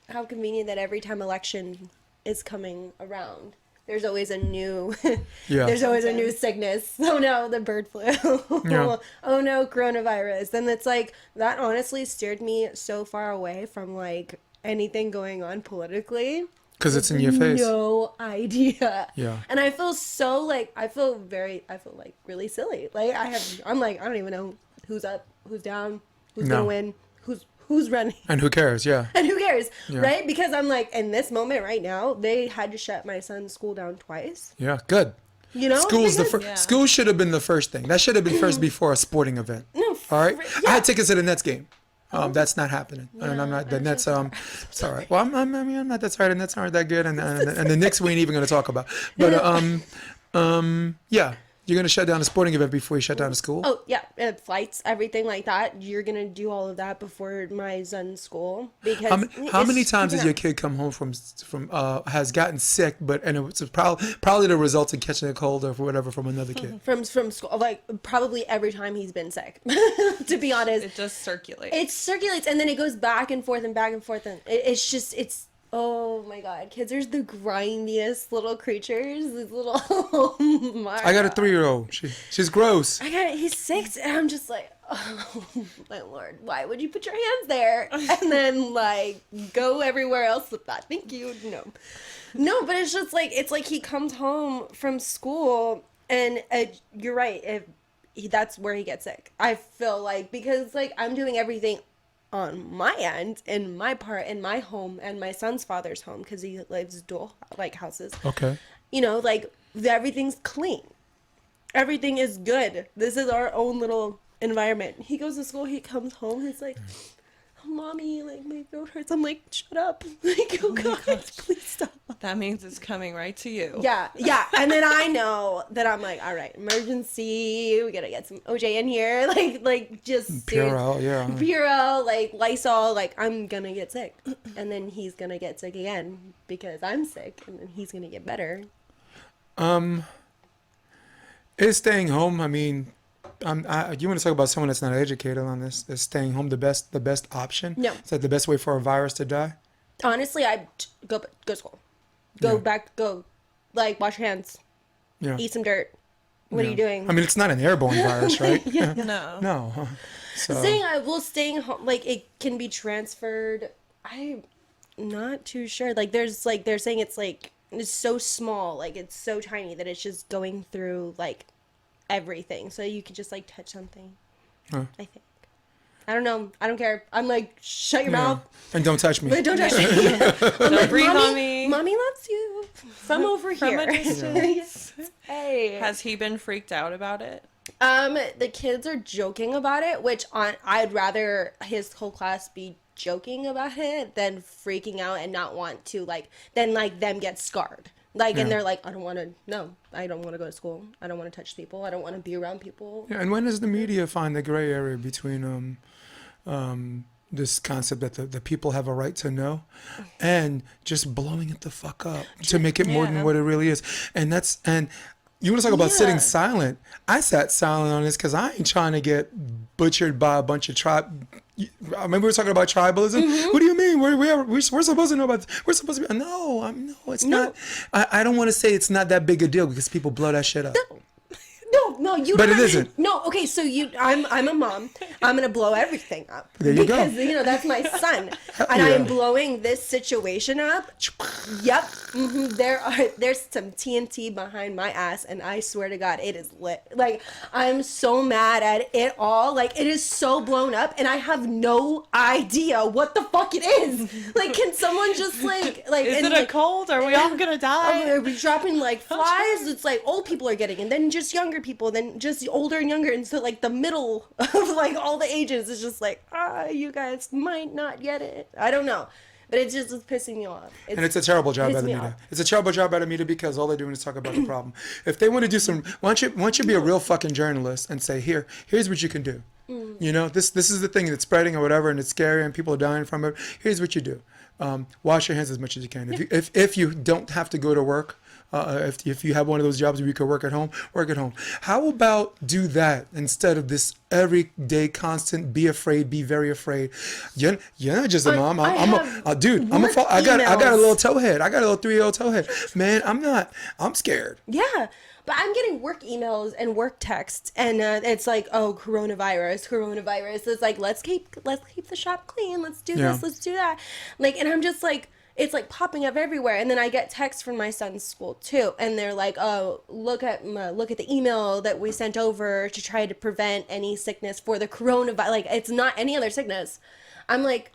how convenient that every time election is coming around, there's always a new, there's always a new sickness. Oh no, the bird flu. Yeah. Oh no, coronavirus. And it's like, that honestly steered me so far away from, like, anything going on politically. Because it's in your face. No idea. Yeah. And I feel so, like, I feel like really silly. Like, I'm like, I don't even know who's up, who's down, who's No. gonna win, who's running. And who cares? Yeah. And who cares, Yeah. right? Because I'm like, in this moment right now, they had to shut my son's school down twice. Yeah. Good. You know? School's the Because- first. School should have been the first thing. That should have been first before a sporting event. No, All right. yeah. I had tickets to the Nets game. That's not happening, and I'm not. The Nets. It's all right. Well, I'm not that sorry. The Nets aren't that good, and the Knicks we ain't even going to talk about. But yeah, you're going to shut down a sporting event before you shut down a school. Oh yeah, flights, everything like that. You're gonna do all of that before my son's school because How many it's times has keeping your up. kid come home from has gotten sick, and it was probably the result of catching a cold or whatever from another kid? from school? Like probably every time he's been sick. To be honest, It just circulates. it circulates and then it goes back and forth and back and forth, and it's Oh my god, kids are the grindiest little creatures. These little. I got a 3-year-old. She's gross. He's 6, and I'm just like, oh my lord, why would you put your hands there and then like go everywhere else with that? Thank you. No, but it's just like he comes home from school, and you're right. That's where he gets sick. I feel like, because like I'm doing everything on my end, in my part, in my home, and my son's father's home, because he lives dual like houses. Okay. Like everything's clean, everything is good. This is our own little environment. He goes to school, he comes home, he's like, oh, mommy, like my throat hurts. I'm like, shut up. Like, oh god, please stop. That means it's coming right to you. Yeah. And then I know that I'm like, all right, emergency. We gotta get some OJ in here. Like just Purell, yeah. Purell, like Lysol. Like I'm gonna get sick, and then he's gonna get sick again because I'm sick, and then he's gonna get better. Is staying home? I mean, you want to talk about someone that's not educated on this? Is staying home the best option? No. Is that the best way for a virus to die? Honestly, I go to school. Go, like, wash your hands. Yeah. Eat some dirt. What are you doing? I mean, it's not an airborne virus, right? No. No. So. Staying home, like, it can be transferred. I'm not too sure. Like, they're saying it's so small, like, it's so tiny that it's just going through, like, everything. So you could just, like, touch something. I think. I don't know. I don't care. I'm like, shut your mouth. And don't touch me. But don't touch me. I'm like, breathe on me. Mommy loves you. From over From here. a distance. Hey. Has he been freaked out about it? The kids are joking about it, which I'd rather his whole class be joking about it than freaking out and not want to, like, then like them get scarred. Like, and they're like, I don't want to go to school. I don't want to touch people. I don't want to be around people. Yeah, and when does the media find the gray area between this concept that the people have a right to know and just blowing it the fuck up to make it more than what it really is? And you want to talk about sitting silent? I sat silent on this because I ain't trying to get butchered by a bunch of I remember we were talking about tribalism. Mm-hmm. What do you mean? We're supposed to know about this. We're supposed to be. No, it's not. I don't want to say it's not that big a deal because people blow that shit up. No, you. But it isn't. No, okay. So I'm a mom. I'm gonna blow everything up. There you go. Because that's my son, and I am blowing this situation up. Yep. Mm-hmm. There's some TNT behind my ass, and I swear to God, it is lit. Like, I'm so mad at it all. Like, it is so blown up, and I have no idea what the fuck it is. Like, can someone just like? Is it a cold? Are we all gonna die? Are we dropping like flies? It's like old people are getting, and then just younger people, then just older and younger, and so like the middle of like all the ages is just like, you guys might not get it. I don't know, but it's just pissing me off. And it's a terrible job by the media. It's a terrible job by the media because all they're doing is talk about the problem. If they want to do why don't you be a real fucking journalist and say, here's what you can do. This is the thing that's spreading or whatever, and it's scary and people are dying from it. Here's what you do. Wash your hands as much as you can. If you don't have to go to work, if you have one of those jobs where you could work at home, work at home. How about do that instead of this everyday constant be afraid, be very afraid? You're not just a mom. I got a little towhead. I got a little 3-year-old towhead. Man, I'm scared. Yeah. But I'm getting work emails and work texts, and it's like, oh, coronavirus. It's like, let's keep the shop clean. Let's do this. Let's do that. Like, and I'm just like, it's like popping up everywhere. And then I get texts from my son's school too, and they're like, oh, look at the email that we sent over to try to prevent any sickness for the coronavirus. Like, it's not any other sickness. I'm like,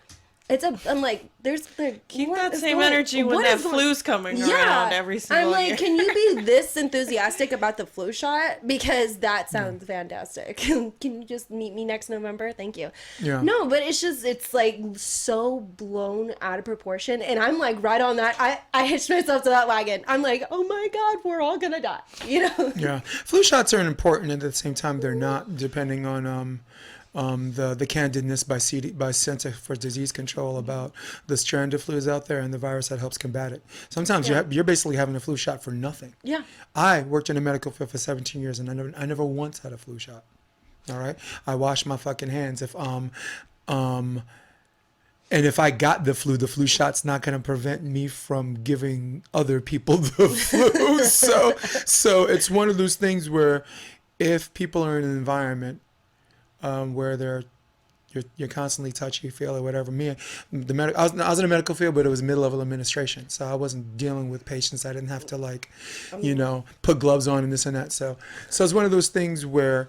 keep that same energy when that flu's coming around every single year. I'm like, can you be this enthusiastic about the flu shot? Because that sounds fantastic. Can you just meet me next November? Thank you. Yeah. No, but it's like so blown out of proportion, and I'm like right on that. I hitched myself to that wagon. I'm like, oh my God, we're all gonna die. Yeah, flu shots are important, and at the same time, they're not, depending on the candidness by Center for Disease Control about the strand of flus out there and the virus that helps combat it. Sometimes you're basically having a flu shot for nothing. Yeah. I worked in the medical field for 17 years, and I never once had a flu shot. All right, I wash my fucking hands. And if I got the flu shot's not going to prevent me from giving other people the flu. So it's one of those things where if people are in an environment where you're constantly touchy feel or whatever. I was in a medical field, but it was mid-level administration, so I wasn't dealing with patients. I didn't have to put gloves on and this and that. So it's one of those things where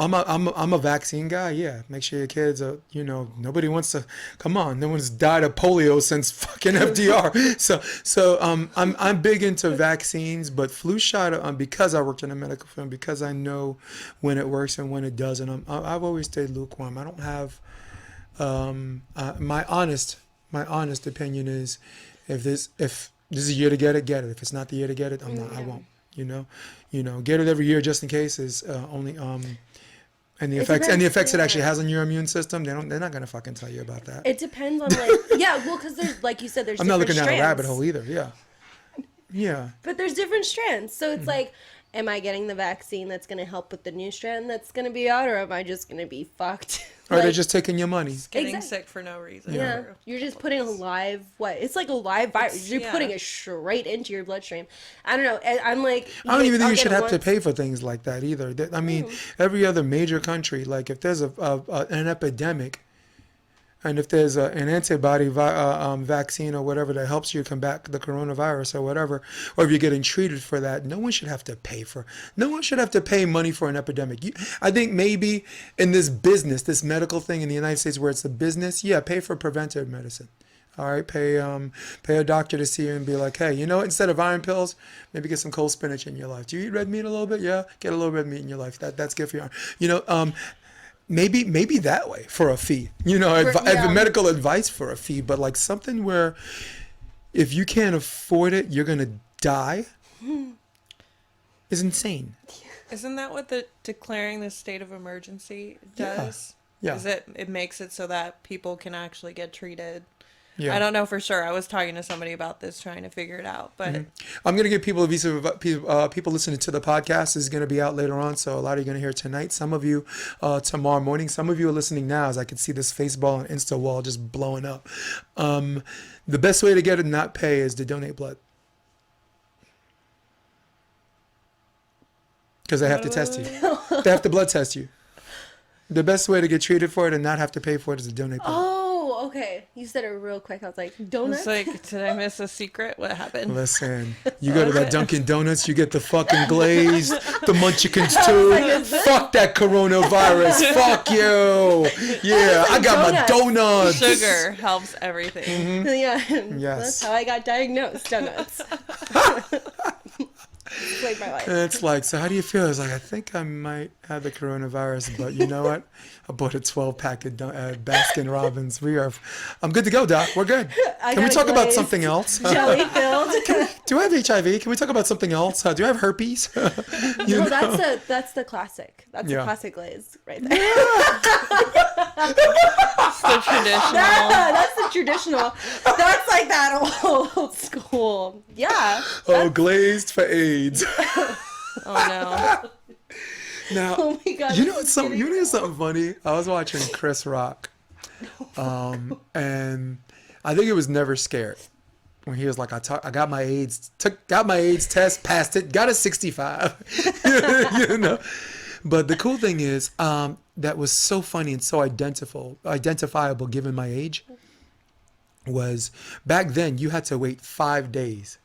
I'm a vaccine guy. Yeah, make sure your kids are. Nobody wants to. Come on, no one's died of polio since fucking FDR. So I'm big into vaccines, but flu shot because I worked in a medical field, because I know when it works and when it doesn't. I've always stayed lukewarm. I don't have. My honest opinion is, if this is a year to get it, get it. If it's not the year to get it, I won't. Get it every year just in case is only. And the effects it actually has on your immune system, they're not gonna fucking tell you about that. It depends on because there's, like you said, there's. I'm not looking down strands. a rabbit hole either. Yeah. But there's different strands, so it's like, am I getting the vaccine that's gonna help with the new strand that's gonna be out, or am I just gonna be fucked? Or they're just taking your money. Getting sick for no reason. Yeah. You're just putting a live It's like a live virus. You're putting it straight into your bloodstream. I don't know. I'm like, I don't even think you should have to pay for things like that either. I mean, every other major country, like if there's an epidemic, and if there's an antibody vaccine or whatever that helps you combat the coronavirus or whatever, or if you're getting treated for that, no one should have to pay money for an epidemic. I think maybe in this business, this medical thing in the United States where it's a business, pay for preventive medicine. All right, pay a doctor to see you and be like, hey, instead of iron pills, maybe get some cold spinach in your life. Do you eat red meat a little bit? Yeah, get a little red meat in your life. That's good for your Maybe that way for a fee, medical advice for a fee, but like something where if you can't afford it, you're going to die is insane. Isn't that what declaring the state of emergency does? Yeah. Is it makes it so that people can actually get treated? Yeah. I don't know for sure. I was talking to somebody about this, trying to figure it out. But I'm going to give people a visa. People listening to the podcast is going to be out later on, so a lot of you are going to hear tonight. Some of you tomorrow morning. Some of you are listening now, as I can see this Facebook and Insta wall just blowing up. The best way to get it and not pay is to donate blood, because they have to test you. They have to blood test you. The best way to get treated for it and not have to pay for it is to donate blood. Oh, okay. You said it real quick. I was like, donuts? It's like, did I miss a secret? What happened? Listen, you go to that Dunkin' Donuts, you get the fucking glaze, the munchkins too. Fuck that coronavirus. Fuck you. Yeah, I got my donuts. Sugar helps everything. Yeah. Yes. That's how I got diagnosed. Donuts. Saved my life. And it's like, so how do you feel? It's like, I think I might have the coronavirus, but you know what? I bought a 12-pack of Baskin Robbins. I'm good to go, Doc. We're good. Can we talk about something else? Jelly filled. Do I have HIV? Can we talk about something else? Do I have herpes? That's the classic. That's the classic glaze right there. It's the traditional. That's the traditional. That's like that old school. Yeah. Oh, glazed for AIDS. Oh no. Now, oh my God, something funny? I was watching Chris Rock, and I think it was Never Scared, when he was like, I got my AIDS test, passed it, got a 65, But the cool thing is, that was so funny and so identifiable given my age, was back then you had to wait 5 days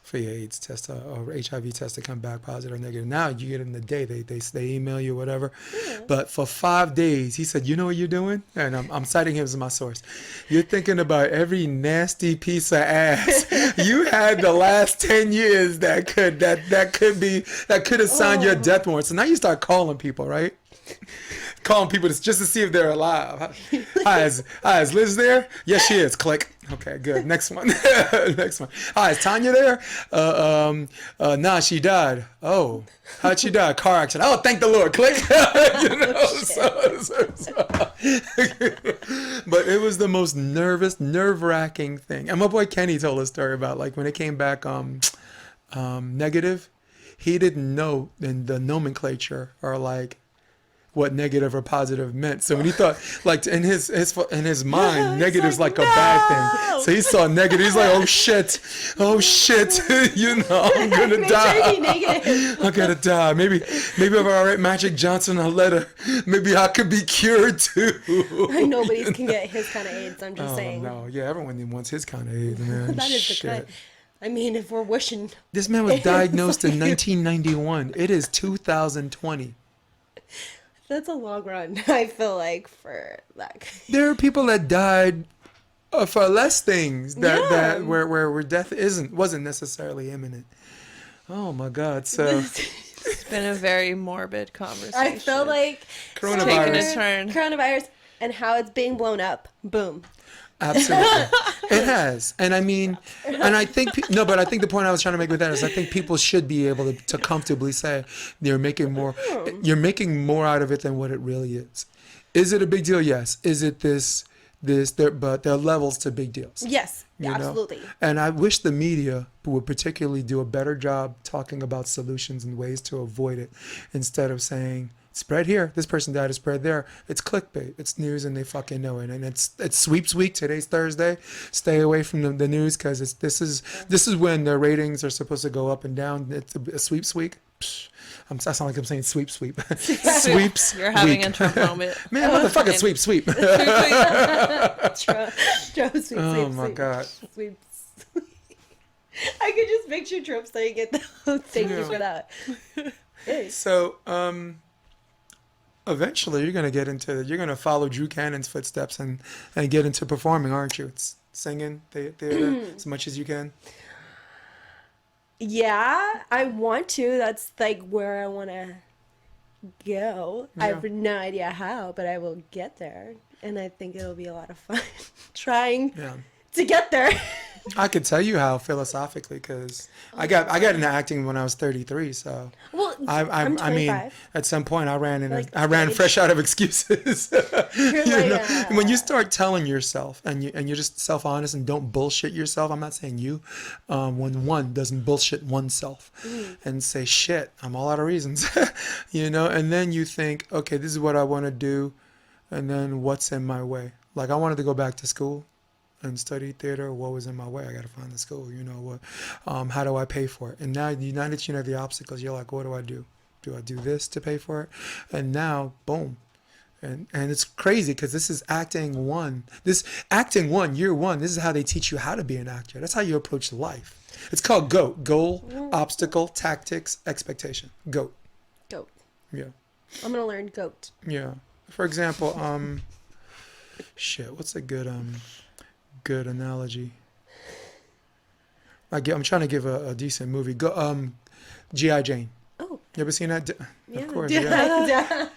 for your AIDS test or HIV test to come back positive or negative. Now you get it in the day. They email you, whatever. Yeah. But for 5 days, he said, you know what you're doing? And I'm citing him as my source. You're thinking about every nasty piece of ass you had the last 10 years that could have signed your death warrant. So now you start calling people, right? Calling people just to see if they're alive. Hi, is Liz there? Yes, she is. Click. Okay, good. Next one. Next one. Hi, is Tanya there? Nah, she died. Oh, how'd she die? Car accident. Oh, thank the Lord. Click. But it was the most nerve-wracking thing. And my boy Kenny told a story about, like, when it came back negative, he didn't know in the nomenclature, or like what negative or positive meant. So when he thought, like in his mind, negative's like a bad thing. So he saw negative. He's like, oh shit, you know, I'm gonna die. I'm gonna die. Maybe if I write Magic Johnson a letter, maybe I could be cured too. Nobody can get his kind of AIDS. I'm just saying. No, yeah, everyone wants his kind of AIDS, man. That is the cut. I mean, if we're wishing. This man was diagnosed in 1991. It is 2020. That's a long run, I feel like, for that. There are people that died for less things that where death wasn't necessarily imminent. Oh my God! So It's been a very morbid conversation. I feel like taking a turn. Coronavirus and how it's being blown up. Boom. absolutely, it has, and I mean, and I think but I think the point I was trying to make with that is I think people should be able to comfortably say you're making more out of it than what it really is. Is it a big deal? Yes. Is it but there are levels to big deals. Yes, You know? absolutely. And I wish the media would particularly do a better job talking about solutions and ways to avoid it instead of saying, spread here, this person died, spread there. It's clickbait. It's news and they fucking know it. And it's sweeps week. Today's Thursday. Stay away from the news because this is when the ratings are supposed to go up and down. It's a sweeps week. Psh, I sound like I'm saying sweeps. Sweeps. You're having week. a Trump moment. Man, motherfucking sweep. Oh my God. Sweeps. I could just picture Trump saying it though. Thank you for that. Hey. So, eventually you're going to follow Drew Cannon's footsteps and get into performing, aren't you? It's singing, theater, as much as you can. Yeah, I want to. That's like where I want to go. I have no idea how, but I will get there. And I think it'll be a lot of fun trying to get there. I could tell you how philosophically, because I got into acting when I was 33. So I'm I mean, 25. at some point I ran Like I ran age. fresh out of excuses. You're like, When you start telling yourself and you're just self-honest and don't bullshit yourself. I'm not saying you, when one doesn't bullshit oneself and say shit, I'm all out of reasons, and then you think, okay, this is what I want to do, and then what's in my way? Like I wanted to go back to school and study theater. What was in my way? I got to find the school. How do I pay for it? And now that you know the obstacles, you're like, what do I do? Do I do this to pay for it? And now, boom. And it's crazy because this is acting one. Year one. This is how they teach you how to be an actor. That's how you approach life. It's called GOAT. Goal, obstacle, tactics, expectation. GOAT. Goat. Yeah. I'm going to learn goat. Yeah. For example, what's a good analogy? I'm trying to give a decent movie. G.I. Jane. Oh. You ever seen that? Yeah. Of course. Yeah.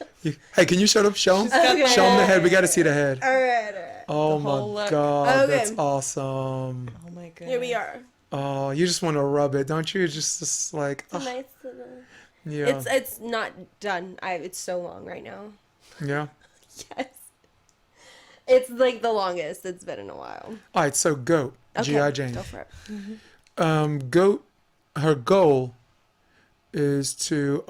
Hey, can you shut up? Show him. Okay. Show him the head. We got to see the head. All right. Oh The whole my look. God, Okay. that's awesome. Oh my God. Here we are. Oh, you just want to rub it, don't you? Just like, It's a nice little... yeah, It's not done. It's so long right now. yeah. Yes. It's like the longest it's been in a while. All right, so GOAT, Okay, G.I. Jane. go for it. GOAT, her goal is to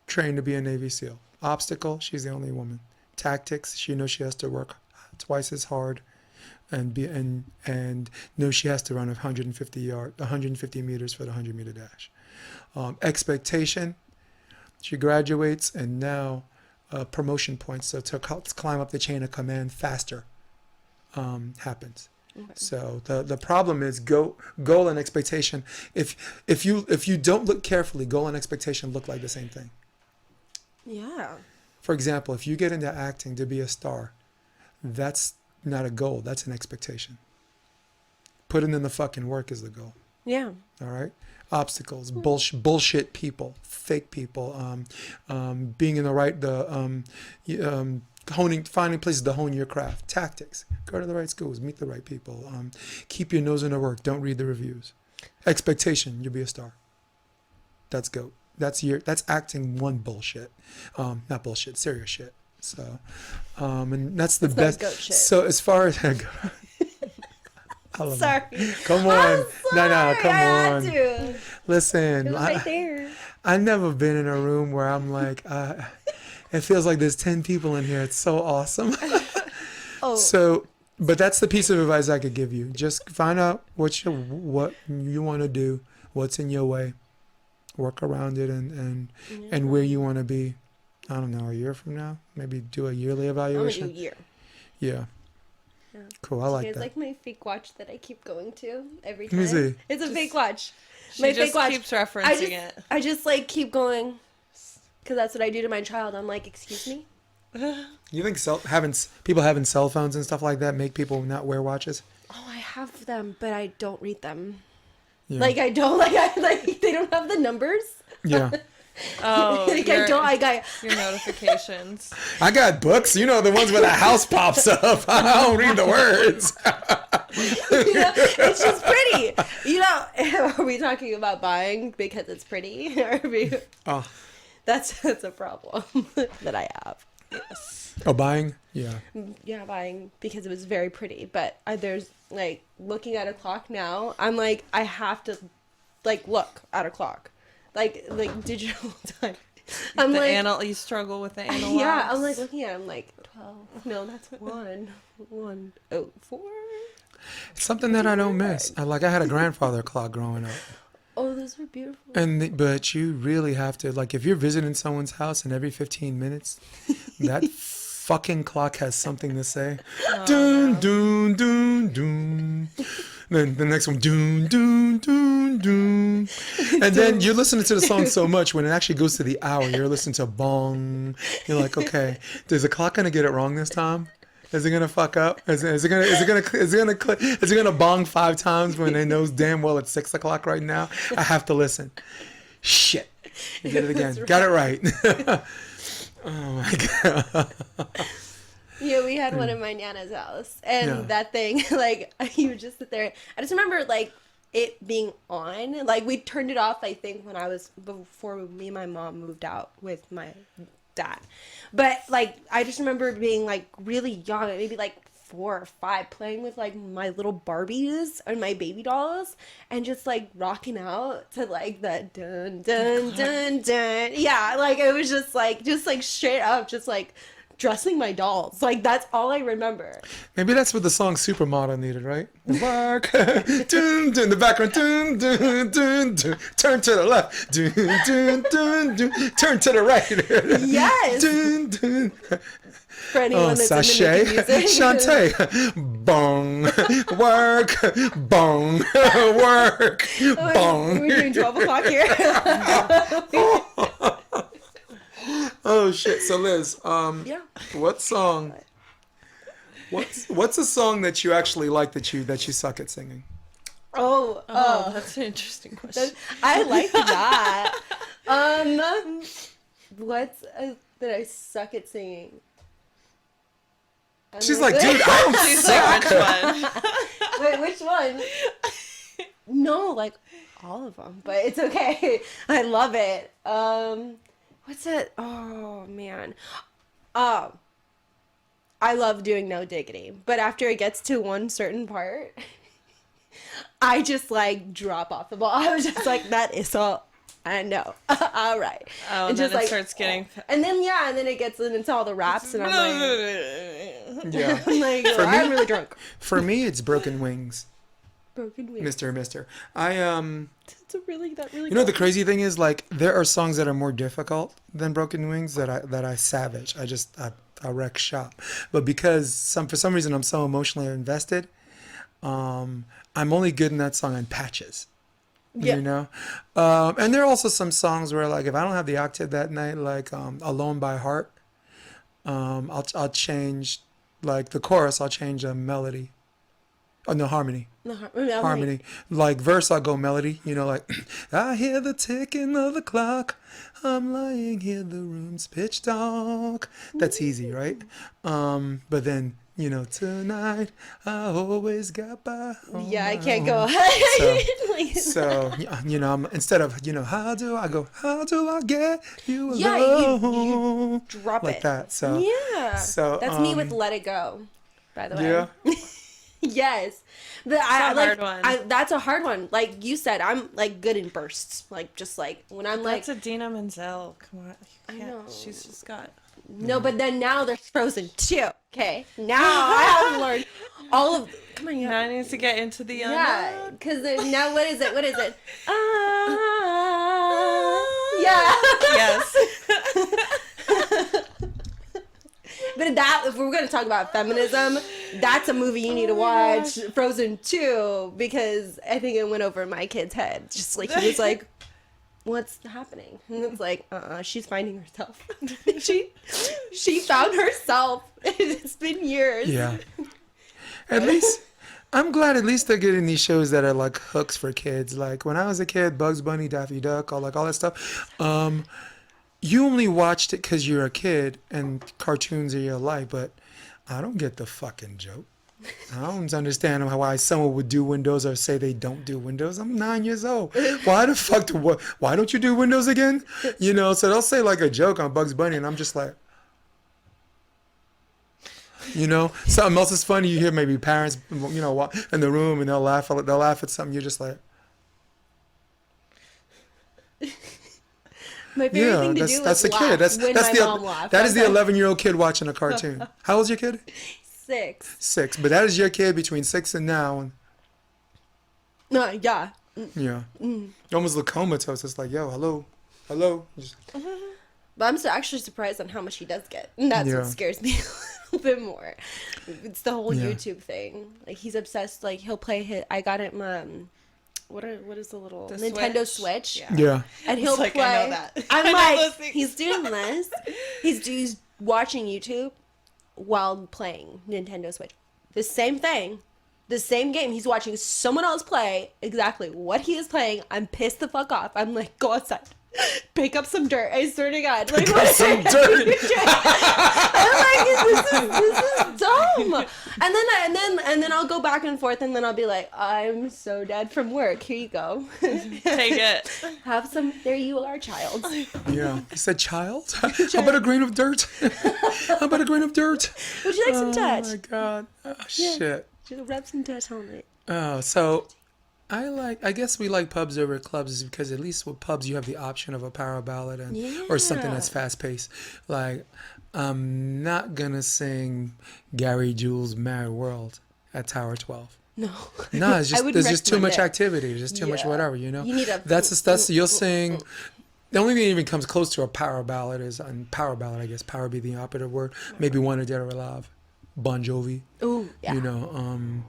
train to be a Navy SEAL. Obstacle, she's the only woman. Tactics, she knows she has to work twice as hard and knows she has to run 150 meters for the 100-meter dash. Expectation, she graduates and now promotion points, so to climb up the chain of command faster happens. Okay. So the problem is goal and expectation. If you don't look carefully, goal and expectation look like the same thing. Yeah. For example, if you get into acting to be a star, that's not a goal, that's an expectation. Putting in the fucking work is the goal. Yeah. All right. Obstacles, bullshit people, fake people, being in the right, finding places to hone your craft. Tactics, go to the right schools, meet the right people, keep your nose in the work, don't read the reviews. Expectation, you'll be a star. That's GOAT. That's acting one bullshit, not bullshit, serious shit. So, and that's the best. Goat shit. So as far as Sorry. Come on. No, come I had on. to. Listen, It was right there. I've never been in a room where I'm like, It feels like there's 10 people in here. It's so awesome. Oh. So, but that's the piece of advice I could give you. Just find out what you want to do, what's in your way, work around it, and where you want to be. I don't know, a year from now, maybe do a yearly I'm gonna evaluation. do a year. Yeah. Yeah. Cool. I like It's that. like my fake watch that I keep going to every Let time. me see. It's a fake watch. She My just fake watch. keeps referencing it. I just like keep going, because that's what I do to my child. I'm like, excuse me. You think people having cell phones and stuff like that make people not wear watches? Oh, I have them, but I don't read them. Yeah. Like I don't like they don't have the numbers. Yeah. Oh, Like I don't. your notifications. I got books, the ones where the house pops up. I don't read the words. It's just pretty. Are we talking about buying because it's pretty? Or are we, Oh. that's a problem that I have. Oh, buying? Yeah. Yeah, buying because it was very pretty. But there's like looking at a clock now. I'm like, I have to like look at a clock, like digital time. I'm You struggle with the analogs. yeah. I'm like looking at it, I'm like 12. No, that's 1:04. It's something that I don't miss. I had a grandfather clock growing up. Oh, those were beautiful. But you really have to, if you're visiting someone's house and every 15 minutes, that fucking clock has something to say. Dun, dun, dun, dun. Then the next one, dun, dun, dun, dun. And then you're listening to the song so much, when it actually goes to the hour, you're listening to bong. You're like, okay, is the clock going to get it wrong this time? Is it gonna fuck up? Is it gonna bong 5 times when it knows damn well it's 6 o'clock right now? I have to listen. Shit. You did it again. Got it right. Oh my god. Yeah, we had one at my Nana's house, and that thing, you would just sit there. I just remember, it being on. We turned it off, I think, before me and my mom moved out with my dad. But, I just remember being, really young, maybe, 4 or 5, playing with, my little Barbies and my baby dolls, and just, rocking out to, the dun, dun, dun, dun. Yeah, it was just, straight up, just, dressing my dolls. That's all I remember. Maybe that's what the song Supermodel needed, right? Work. Dun, dun, the background. Dun, dun, dun, dun. Turn to the left. Dun, dun, dun, dun. Turn to the right. Yes. Dun, dun. For anyone that's sachet. into music. Shantae. Bong. Work. Bong. Work. Bong. We're doing 12 o'clock here. Oh shit! So Liz, Yeah. what song? What's a song that you actually like that you suck at singing? Oh, that's an interesting question. I like that. What's that I suck at singing? She's like, dude, I don't She's suck. like, which one? Wait, which one? No, all of them, but it's okay. I love it. What's it? Oh man. I love doing No Diggity, but after it gets to one certain part, I just drop off the ball. I was just that is all I know. All right. Oh, and just then it starts getting... and then it gets into all the raps, and I'm Yeah. I'm really drunk. For me, it's Broken Wings, Broken Wings. Mister. I It's that really. You know the crazy thing is there are songs that are more difficult than Broken Wings that I savage. I wreck shop. But because for some reason I'm so emotionally invested, I'm only good in that song in patches. Yeah. You know? And there are also some songs where if I don't have the octave that night, Alone by Heart, I'll change the chorus, I'll change a melody. Oh no, harmony. Harmony. Verse, I'll go melody. I hear the ticking of the clock. I'm lying here, the room's pitch dark. That's easy, right? But then, tonight I always got by. Yeah, I can't go ahead. So I'm, instead of, how do I get you alone? Yeah, you drop like it. that. So yeah. So that's me with Let It Go, by the way. Yeah. Yes. But hard one. That's a hard one. Like you said, I'm like good in bursts. Like just like when I'm like That's Idina Menzel. Come on. I know. She's just got. no, but then now there's Frozen 2. Okay. Now I have learned all of come on, Now I need to get into the yeah, unknown. because now what is it? Yeah. Yes. But that, if we're going to talk about feminism, that's a movie you need to watch, Frozen 2, because I think it went over my kid's head. Just like, he was like, what's happening? And it's like, she's finding herself. she found herself. It's been years. Yeah. At least, I'm glad at least they're getting these shows that are like hooks for kids. Like when I was a kid, Bugs Bunny, Daffy Duck, all that stuff. You only watched it because you're a kid and cartoons are your life, but I don't get the fucking joke. I don't understand why someone would do Windows or say they don't do Windows. I'm 9 years old. Why the fuck why don't you do Windows again? You know, so they'll say like a joke on Bugs Bunny and I'm just like, you know, something else is funny. You hear maybe parents, you know, in the room and they'll laugh at something. You're just like, My favorite thing to do that's is the kid. That's when the mom laughed. that is the 11-year-old kid watching a cartoon. How old's your kid? 6. 6, but that is your kid between 6 and now. And, No, yeah. yeah, you almost look comatose. It's like, yo, hello. Just, But I'm actually surprised on how much he does get. And that's Yeah. what scares me a little bit more. It's the whole Yeah. YouTube thing. Like, he's obsessed. Like, he'll play I got him, what is the little The Nintendo Switch? Switch? Yeah. yeah. And he'll It's like, play. I know that. I I'm know like, those things. he's doing this. He's watching YouTube while playing Nintendo Switch. The same thing. The same game. He's watching someone else play exactly what he is playing. I'm pissed the fuck off. I'm like, go outside. Pick up some dirt. I swear to God. Like, what Some dirt. I'm like, this is dumb. And then I'll go back and forth, and then I'll be like, I'm so dead from work. Here you go. Take it. Have some. There you are, child. Yeah. He said, child? How about a grain of dirt? How about a grain of dirt? Would you like some touch? Oh my God. Oh, shit. Just rub some touch on it. Oh, so I guess we like pubs over clubs because at least with pubs you have the option of a power ballad or something that's fast paced. Like I'm not gonna sing Gary Jules' Mad World at Tower 12. No. No, it's I just wouldn't there's just too recommend much it. activity. There's just too much Yeah. whatever, you know. You need a- that's you'll sing. The only thing that even comes close to a power ballad is power ballad, I guess. Power be the operative word. Maybe One or Dead or Alive. Bon Jovi. Ooh, yeah. You know,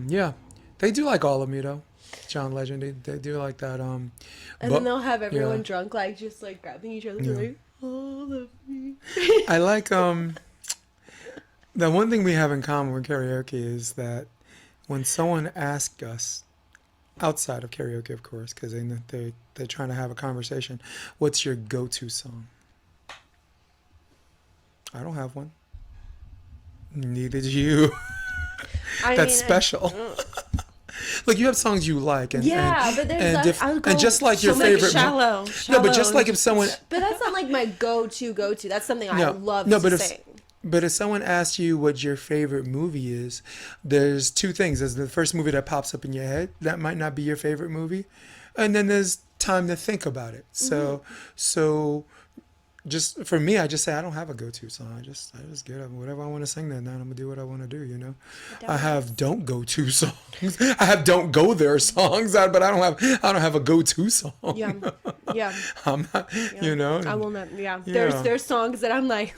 yeah, they do like All of Me though. John Legend, they do like that. And then they'll have everyone yeah. drunk, like just like grabbing each other, Yeah. like all of me. I like the one thing we have in common with karaoke is that when someone asks us outside of karaoke, of course, because they're trying to have a conversation, what's your go-to song? I don't have one. Neither do you. That's special. Look, you have songs you like, and Yeah, but there's and just like your favorite. Shallow. No, but just like if someone. But that's not like my go-to. That's something I love but to if sing. but if someone asks you what your favorite movie is, there's two things. There's the first movie that pops up in your head that might not be your favorite movie, and then there's time to think about it. So just for me, I just say I don't have a go-to song. I just get up whatever I want to sing that night. I'm gonna do what I want to do. You know, I have don't go-to songs. I have don't go there songs, but I don't have a go-to song. Yeah, yeah. I'm not. Yeah. You know. I will not. Yeah. Yeah. There's songs that I'm like,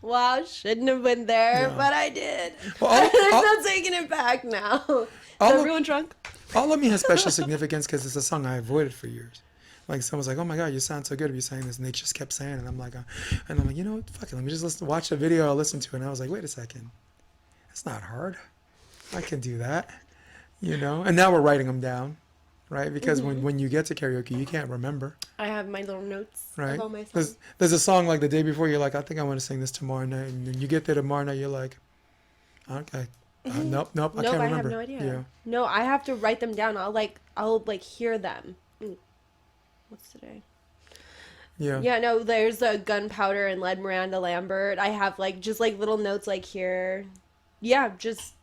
wow, shouldn't have been there, Yeah. but I did. Well, There's no taking it back now. Is everyone drunk? All of Me has special significance because it's a song I avoided for years. Like someone's like, "Oh my God, you sound so good if you're saying this," and they just kept saying it. And I'm like, you know what? Fuck it. Let me just watch the video I listened to, and I was like, wait a second, it's not hard. I can do that, you know. And now we're writing them down, right? Because when you get to karaoke, you can't remember, I have my little notes right? of all my songs. There's a song like the day before, you're like, I think I want to sing this tomorrow night, and then you get there tomorrow night, you're like, okay, nope, I can't remember. I have no idea. Yeah. No, I have to write them down. I'll hear them. Ooh. What's today? Yeah. Yeah, no, there's a Gunpowder and Lead Miranda Lambert. I have just little notes here. yeah, just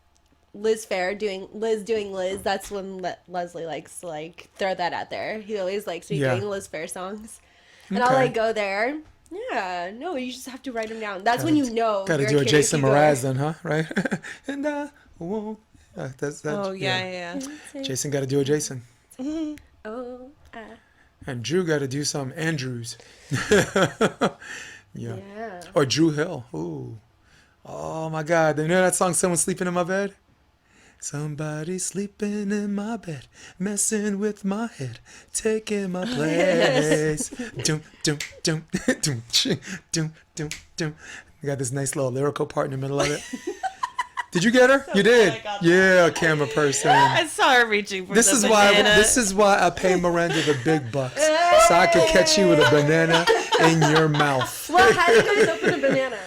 Liz Fair doing Liz. That's when Leslie likes to like throw that out there. He always likes me doing Liz Fair songs, and I'll like go there. Yeah, no, you just have to write them down. That's when you know. Gotta do a Jason Mraz then, huh? Right? And I won't. That's Oh yeah. Jason got to do a Jason. Oh. And Drew got to do some Andrews. Yeah. Or Drew Hill. Ooh. Oh my God. You know that song, Someone's Sleeping in My Bed? Somebody sleeping in my bed, messing with my head, taking my place. Doom, doom, doom, doom, doom, doom, doom. You got this nice little lyrical part in the middle of it. Did you get her? You did. Yeah, camera person. I saw her reaching for This the is banana. why. This is why I pay Miranda the big bucks, so I can catch you with a banana in your mouth. Well, how do you guys open a banana?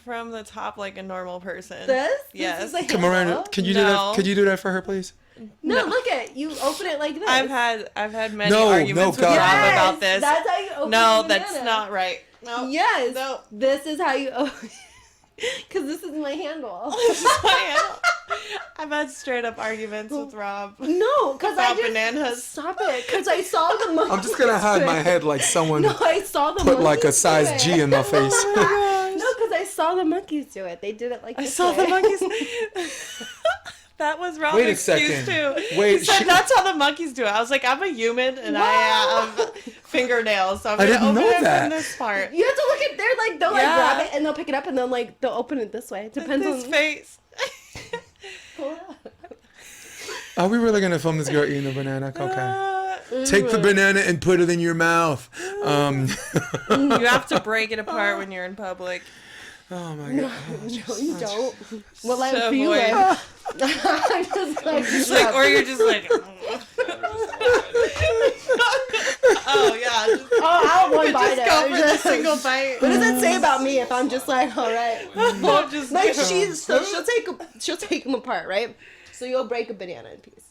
From the top like a normal person. This? Yes. This is like Come, Miranda, can you do that? Could you do that for her, please? No, look at you. Open it like this. I've had many arguments with God, Rob no. about this. That's how you open No, a banana. that's not right. No. Yes. No. This is how you open. Because this is my handle. I've had straight up arguments with Rob. No, because I About just bananas. stop it. Because I saw the monkey. I'm just gonna hide my head like someone No, I saw the put like a monkeys size do it. G in my face. No, because I saw the monkeys do it. They did it like I this saw way. the monkeys. That was Rob's Wait a excuse second. too. Wait, he said she- that's how the monkeys do it. I was like, I'm a human and I have fingernails, so I'm I gonna didn't open know it that. from this part. You have to look at they're like they'll like Yeah. grab it and they'll pick it up and then like they'll open it this way. It depends His on face. Are we really gonna film this girl eating the banana? Okay. Take the banana and put it in your mouth. You have to break it apart when you're in public. Oh my God. No, you don't. Well, I So feel avoid- it. I'm just like, It's like, or you're just like, oh yeah, just, I'll one bite just it. go for the single bite. What does that say about me if I'm just like, all right? Well, just Like she'll take them apart, right? So you'll break a banana in piece.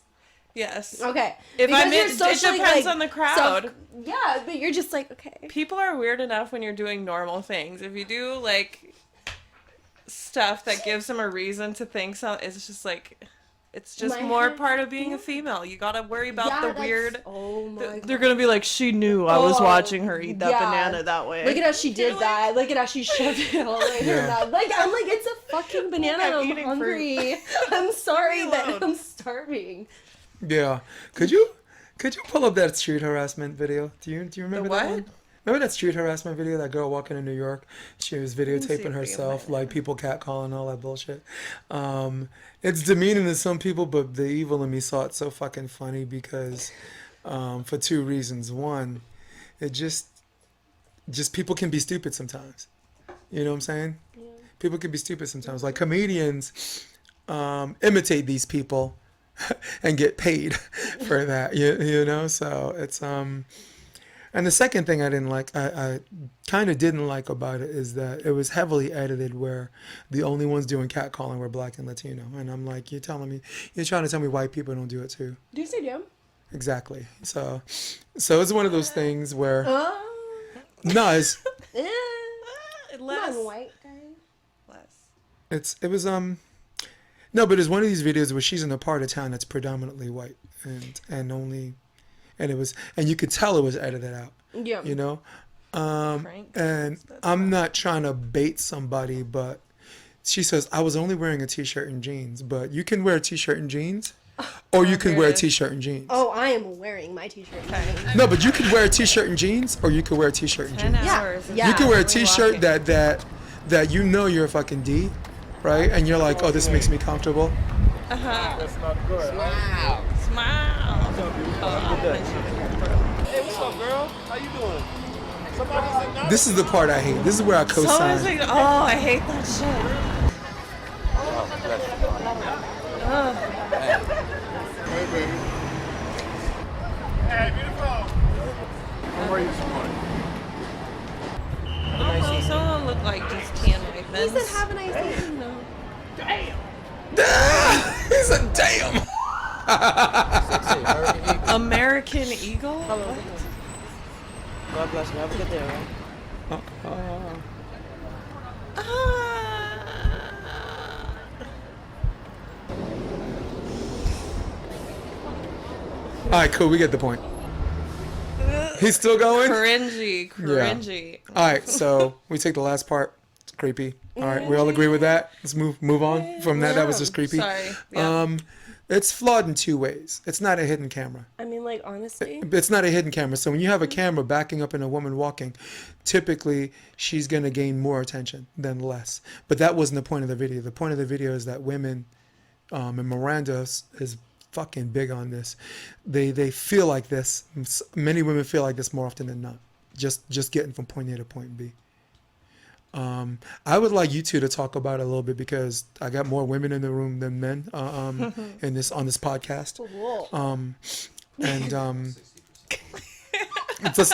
yes. Okay. If Because I'm you're in, it socially, depends like, on the crowd. Yeah, but you're just like, okay. People are weird enough when you're doing normal things. If you do like stuff that gives them a reason to think so, it's just like, it's just My more head- part of being a female. You gotta worry about Yeah, the that's- weird. Oh my God. They're gonna be like, she knew I was Oh, watching her eat that yeah. banana that way. Look at how she did that. Look at how she shoved it all in her mouth. Like, I'm like, it's a fucking banana. I'm I'm eating hungry. I'm sorry Leave me that alone. I'm starving. Yeah. Could you pull up that street harassment video? Do you remember The that what? one? Remember that street harassment video? That girl walking in New York, she was see a videotaping video herself, of it. like people catcalling, all that bullshit. It's demeaning to some people, but the evil in me saw it so fucking funny because, for two reasons. One, it just people can be stupid sometimes. You know what I'm saying? Yeah. People can be stupid sometimes. Like comedians imitate these people and get paid for that. You know, so it's And the second thing I didn't like, I kind of didn't like about it is that it was heavily edited where the only ones doing catcalling were black and Latino. And I'm like, you're trying to tell me white people don't do it too. Do say do? Exactly. So it's one of those things where, no, it's, Less. white guy. Less. it was, no, but it's one of these videos where she's in a part of town that's predominantly white and you could tell it was edited out. Yeah. You know? Pranks. And I'm not trying to bait somebody, but she says, I was only wearing a t-shirt and jeans, but you can wear a t-shirt and jeans, or you can here wear it a is. t-shirt and jeans. Oh, I am wearing my t-shirt. No, but you could wear a t-shirt and jeans, or you could wear a t-shirt and 10 jeans. hours. Yeah. You can wear a Really t-shirt walking. that you know you're a fucking D, right? And you're like, oh, this makes me comfortable. That's not good. Smile. Hey, what's up, girl? How you doing? Somebody's in there? This is the part I hate. This is where I Someone's co-sign. like, oh, I hate that shit. Hey, baby. Hey, beautiful. How are you this morning? Oh, someone looked like just tan white men. He said, have a nice day. No. He said, damn. American Eagle? God bless you. Have a good day, all right? All right, cool. We get the point. He's still going? Cringy. All right, so we take the last part. It's creepy. All right, we all agree with that. Let's move on from that. That was just creepy. Sorry. Yeah. It's flawed in two ways. It's not a hidden camera. I mean, like, honestly. It's not a hidden camera. So when you have a camera backing up in a woman walking, typically she's going to gain more attention than less. But that wasn't the point of the video. The point of the video is that women, and Miranda is fucking big on this. They feel like this. Many women feel like this more often than not. Just getting from point A to point B. I would like you two to talk about it a little bit because I got more women in the room than men on this podcast. Just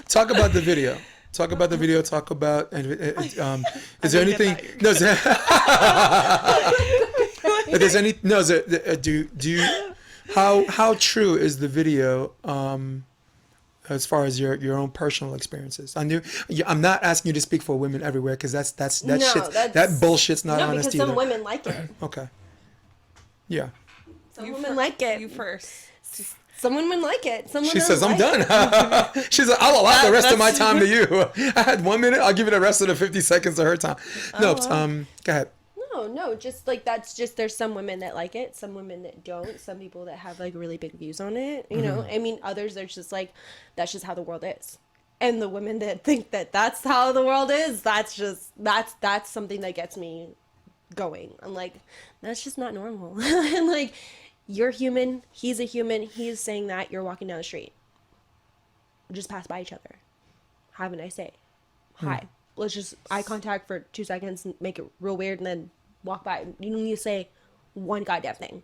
talk about the video. Talk about the video. Talk about is there anything? No. If there's any no. Do you how true is the video? As far as your own personal experiences, I'm not asking you to speak for women everywhere because that bullshit's not honest either. Some women like it. Okay. Yeah. Some women like it. You first. Some women like it. Some women She says, like "I'm done." She's like, "I'll allow the rest of my time to you." I had 1 minute. I'll give you the rest of the 50 seconds of her time. No, go ahead. No, just like that's just there's some women that like it, some women that don't, some people that have like really big views on it, you know. I mean, others are just like that's just how the world is. And the women that think that that's how the world is, that's something that gets me going. I'm like, that's just not normal. And like, you're human, he's a human, he's saying that, you're walking down the street. Just pass by each other. Have a nice day. Hi. Let's just eye contact for 2 seconds and make it real weird and then walk by. You don't need to say one goddamn thing.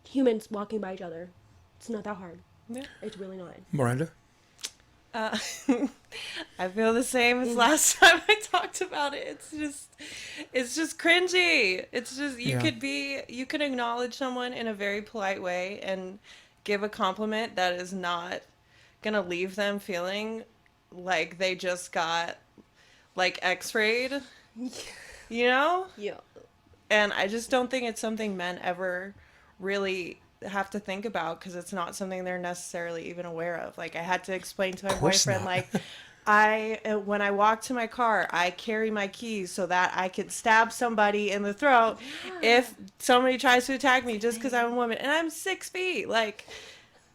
Humans walking by each other. It's not that hard. Yeah. It's really not. Miranda? I feel the same as last time I talked about it. It's just cringy. It's just you could acknowledge someone in a very polite way and give a compliment that is not gonna leave them feeling like they just got like x-rayed, you know? Yeah. And I just don't think it's something men ever really have to think about because it's not something they're necessarily even aware of. Like I had to explain to my boyfriend, like when I walk to my car, I carry my keys so that I could stab somebody in the throat if somebody tries to attack me just because I'm a woman. And I'm 6 feet. Like,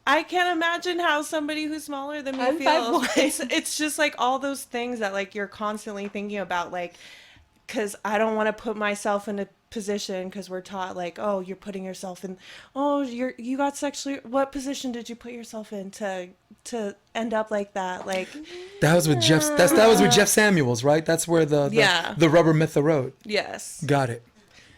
I can't imagine how somebody who's smaller than me feels. It's just like all those things that like you're constantly thinking about, like, because I don't want to put myself in a position because we're taught like, oh, you're putting yourself in, oh, you got sexually, what position did you put yourself in to end up like that? Like that was with that was with Jeff Samuels, right? That's where the rubber met the road. Yes. Got it.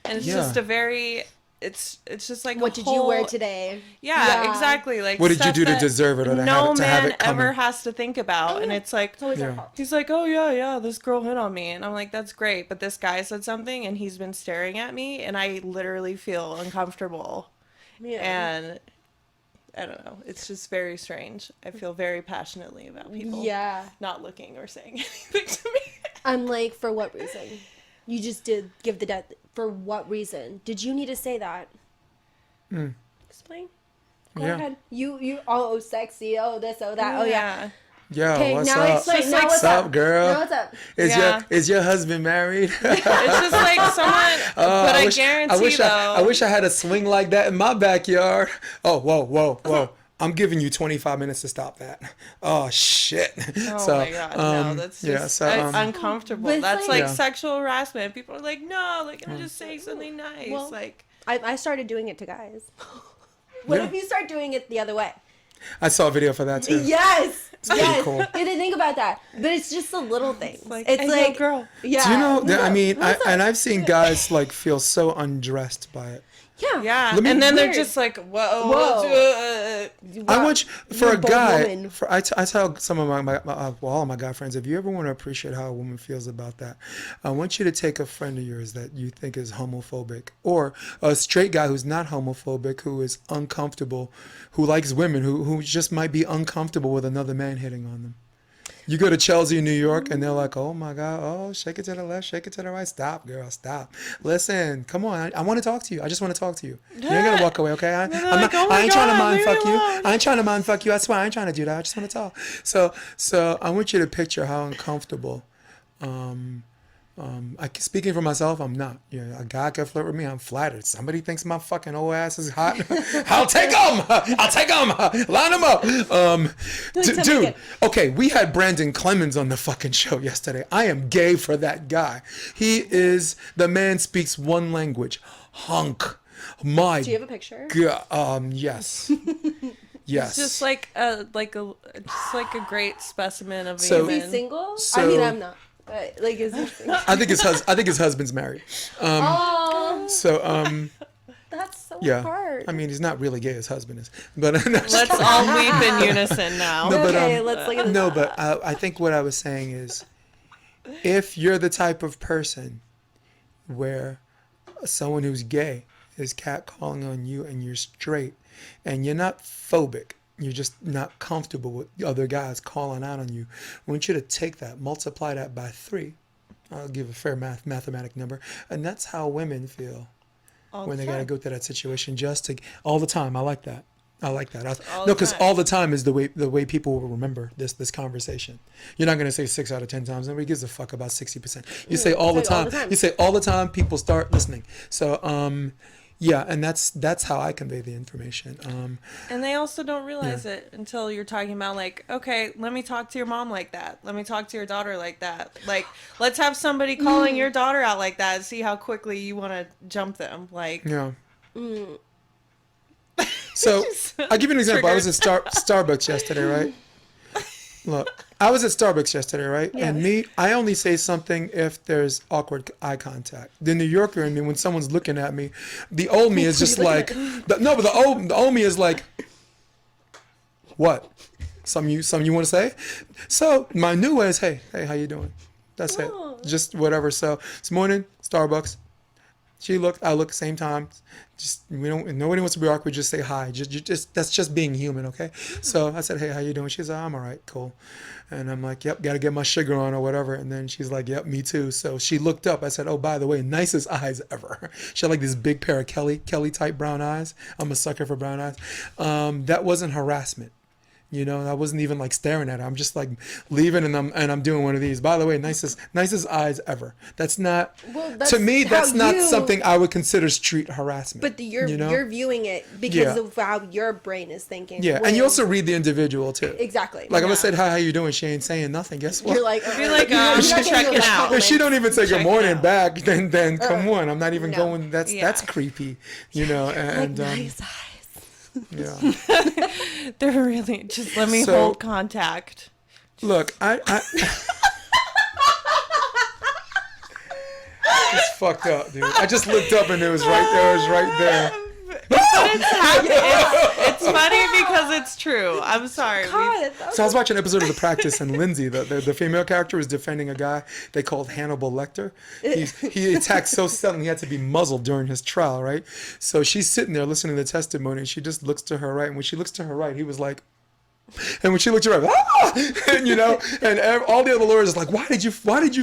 And it's just a very. It's just like what did you wear today? Yeah, exactly. Like what did you do to deserve it or to no have man it coming? ever has to think about, and it's like he's like, oh yeah, this girl hit on me, and I'm like, that's great, but this guy said something, and he's been staring at me, and I literally feel uncomfortable, and I don't know, it's just very strange. I feel very passionately about people not looking or saying anything to me. I'm like, for what reason? You just did give the death. For what reason? Did you need to say that? Explain. Go ahead. You. Oh, sexy. Oh, this. Oh, that. Oh, yeah. Yo, okay, what's now up? It's like, now what's up, girl? Now what's up? Is your husband married? It's just like someone. But I guarantee I wish I had a swing like that in my backyard. Oh, whoa. I'm giving you 25 minutes to stop that. Oh, shit. Oh, my God. No, that's just uncomfortable. That's like sexual harassment. People are like, no, like, I'm just saying something nice. Well, like, I started doing it to guys. What if you start doing it the other way? I saw a video for that, too. Yes. It's pretty cool. You didn't think about that. But it's just the little things. It's like girl. Yeah. Do you know, I mean, and I've seen guys, like, feel so undressed by it. Yeah. And then they're just like, whoa. I want you, for a guy, I tell some of all of my guy friends, if you ever want to appreciate how a woman feels about that, I want you to take a friend of yours that you think is homophobic, or a straight guy who's not homophobic, who is uncomfortable, who likes women, who just might be uncomfortable with another man hitting on them. You go to Chelsea, New York, and they're like, oh my God, oh, shake it to the left, shake it to the right. Stop, girl, stop. Listen, come on. I want to talk to you. I just want to talk to you. You ain't gonna walk away, okay? I ain't trying to mind fuck you. I ain't trying to mind fuck you. I swear, I ain't trying to do that. I just want to talk. So I want you to picture how uncomfortable. Speaking for myself, I'm not. A guy can flirt with me. I'm flattered. Somebody thinks my fucking old ass is hot. I'll take him. I'll take him. Line him up. Dude. Okay, we had Brandon Clemens on the fucking show yesterday. I am gay for that guy. The man speaks one language. Hunk. My. Do you have a picture? Yes. Yes. It's just like a great specimen of a Is human. he single? I mean, I'm not. But, like, is he single? I think his husband's married. That's so yeah. hard. I mean, he's not really gay. His husband is. But let's all weep in unison now. No, but, okay, let's look at this. No, but I think what I was saying is, if you're the type of person where someone who's gay is catcalling on you and you're straight and you're not phobic, you're just not comfortable with other guys calling out on you, I want you to take that, multiply that by 3. I'll give a fair mathematic number. And that's how women feel when they got to go through that situation all the time. I like that. Because all the time is the way people will remember this conversation. You're not going to say 6 out of 10 times. Nobody gives a fuck about 60%. You say all the time. You say all the time, people start listening. So, yeah, and that's how I convey the information. And they also don't realize it until you're talking about, like, okay, let me talk to your mom like that. Let me talk to your daughter like that. Like, let's have somebody calling your daughter out like that and see how quickly you want to jump them. Like, yeah. So I'll give you an example. I was at Starbucks yesterday, right? Look, I was at Starbucks yesterday, right? Yeah. And I only say something if there's awkward eye contact. The New Yorker in me, when someone's looking at me, the old me is just like, the old me is like, what? Something you want to say? So my new way is, hey, how you doing? That's it. Just whatever. So this morning, Starbucks. She looked, I looked, same time. Just nobody wants to be awkward. Just say hi. Just that's just being human, okay? So I said, hey, how you doing? She's like, I'm all right, cool. And I'm like, yep, gotta get my sugar on or whatever. And then she's like, yep, me too. So she looked up. I said, oh, by the way, nicest eyes ever. She had like this big pair of Kelly type brown eyes. I'm a sucker for brown eyes. That wasn't harassment. I wasn't even like staring at her. I'm just like leaving and I'm doing one of these. By the way, nicest eyes ever. That's not, to me, that's not something I would consider street harassment. But you're viewing it because of how your brain is thinking. Yeah, and you also read the individual too. Exactly. Like if I said, hi, how you doing? She ain't saying nothing. Guess what? You're like, I'm checking out. If she don't even say good morning back, then come on. I'm not even going, that's creepy. And nice eyes. Yeah. They're really just let me hold contact. Look, it's fucked up, dude. I just looked up and it was right there. It's funny because it's true. I'm sorry. So I was watching an episode of The Practice, and Lindsay, the female character, was defending a guy they called Hannibal Lecter. He attacked so suddenly he had to be muzzled during his trial, right? So she's sitting there listening to the testimony, and she just looks to her right. And when she looks to her right, he was like, and when she looked around, and all the other lawyers are like, why did you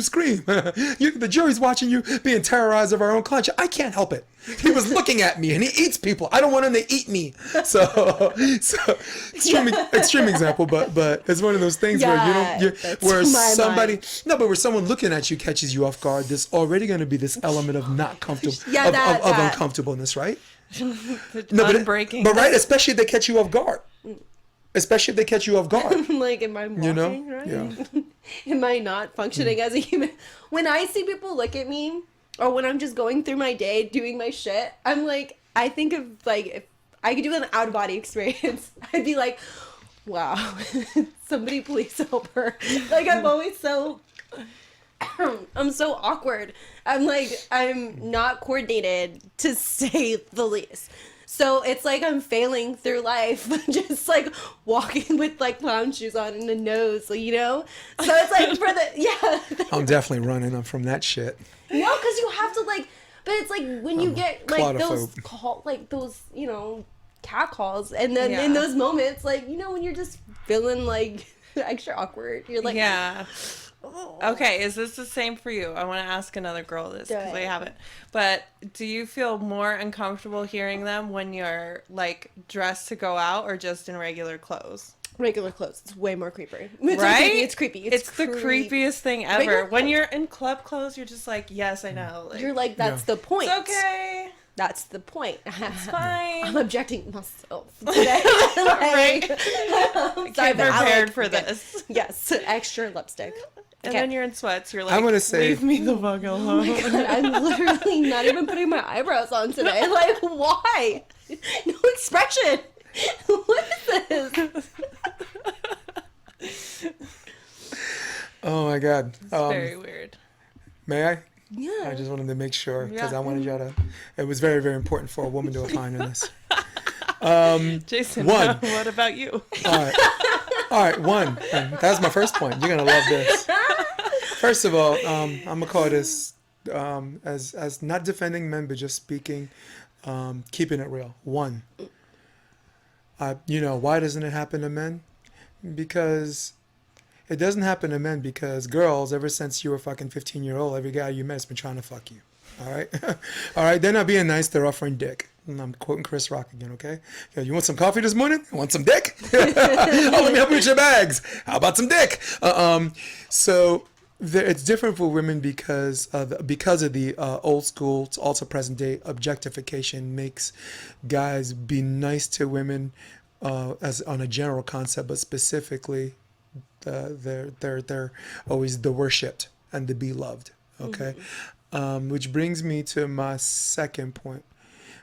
scream? The jury's watching you being terrorized of our own conscience. I can't help it. He was looking at me, and he eats people. I don't want him to eat me. So extreme example, but it's one of those things where where someone looking at you catches you off guard. There's already going to be this element of not comfortable, of uncomfortableness, right? But right, especially if they catch you off guard. Like, am I walking, right? Yeah. Am I not functioning as a human? When I see people look at me, or when I'm just going through my day doing my shit, I'm like, I think of, like, if I could do an out-of-body experience, I'd be like, wow, somebody please help her. Like, I'm always so... I'm so awkward. I'm not coordinated, to say the least. So it's like I'm failing through life, just like walking with like clown shoes on and a nose, So it's like I'm definitely running from that shit. No, because you have to but it's like when you get like those cat calls, and then in those moments, when you're just feeling like extra awkward. You're like, yeah. oh. Okay, is this the same for you? I want to ask another girl this because I haven't. But do you feel more uncomfortable hearing them when you're like dressed to go out or just in regular clothes? Regular clothes. It's way more creepy. Right? It's creepy. It's the creepiest thing ever. Regular When you're in club clothes, you're just like, yes, I know. Like, You're like, that's the point. it's okay. That's the point. It's fine. I'm objecting myself today. Right? I Came prepared for this. Yes, extra lipstick. And Okay. then you're in sweats. You're like, I'm gonna say- leave me the fuck alone. God, I'm literally not even putting my eyebrows on today. Like, why? No expression. What is this? Oh my God. It's very weird. May I? Yeah. I just wanted to make sure because Yeah. I wanted y'all to. It was very, very important for a woman to opine on this. Jason, One. what about you? All right, one. And that's my first point. You're gonna love this. First of all, I'm gonna call this as not defending men, but just speaking, keeping it real. One. Why doesn't it happen to men? Because it doesn't happen to men because girls, ever since you were fucking 15-year-old, every guy you met has been trying to fuck you. All right? All right? They're not being nice. They're offering dick. And I'm quoting Chris Rock again, okay? Yo, you want some coffee this morning? You want some dick? Oh, let me help you with your bags. How about some dick? It's different for women because of the old school, it's also present day objectification makes guys be nice to women as on a general concept, but specifically they're always the worshipped and the beloved. Okay, which brings me to my second point.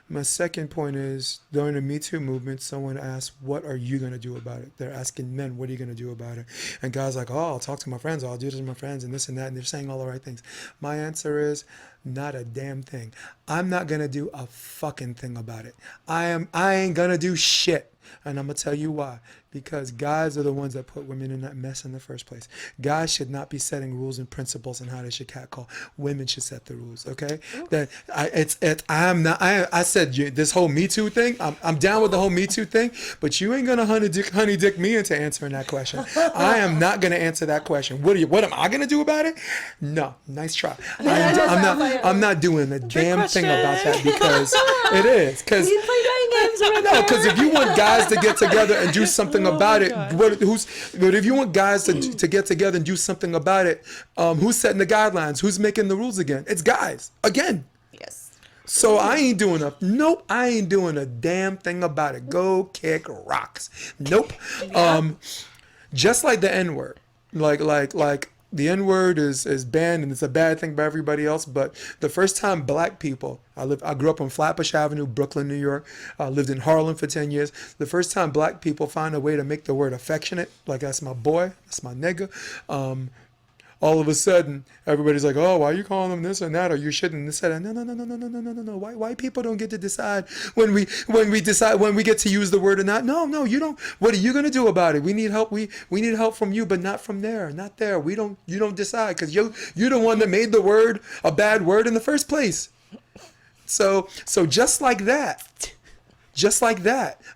My second point is during the Me Too movement, someone asked, what are you going to do about it? They're asking men, what are you going to do about it? And guys like, oh, I'll talk to my friends. I'll do this with my friends and this and that. And they're saying all the right things. My answer is not a damn thing. I'm not going to do a fucking thing about it. I ain't going to do shit. And I'm going to tell you why. Because guys are the ones that put women in that mess in the first place. Guys should not be setting rules and principles on how they should catcall. Women should set the rules, okay? I said this whole Me Too thing, I'm down with the whole Me Too thing, but you ain't gonna honey dick me into answering that question. I am not gonna answer that question. What am I gonna do about it? No, nice try. I'm not doing a damn thing about that because it is. Because if you want guys to get together and do something about it, but if you want guys to get together and do something about it, who's setting the guidelines? Who's making the rules again? It's guys again. Yes. So I ain't doing a damn thing about it. Go kick rocks. Nope. Just like the N-word, like the N-word is banned and it's a bad thing by everybody else. But the first time black people, I grew up on Flatbush Avenue, Brooklyn, New York. I lived in Harlem for 10 years. The first time black people find a way to make the word affectionate, like that's my boy, that's my nigga. All of a sudden, everybody's like, oh, why are you calling them this and that? Or you shouldn't. They said, no. White people don't get to decide when we get to use the word or not. No, you don't. What are you gonna do about it? We need help. We need help from you, but not from there. Not there. You don't decide because you're the one that made the word a bad word in the first place. So just like that,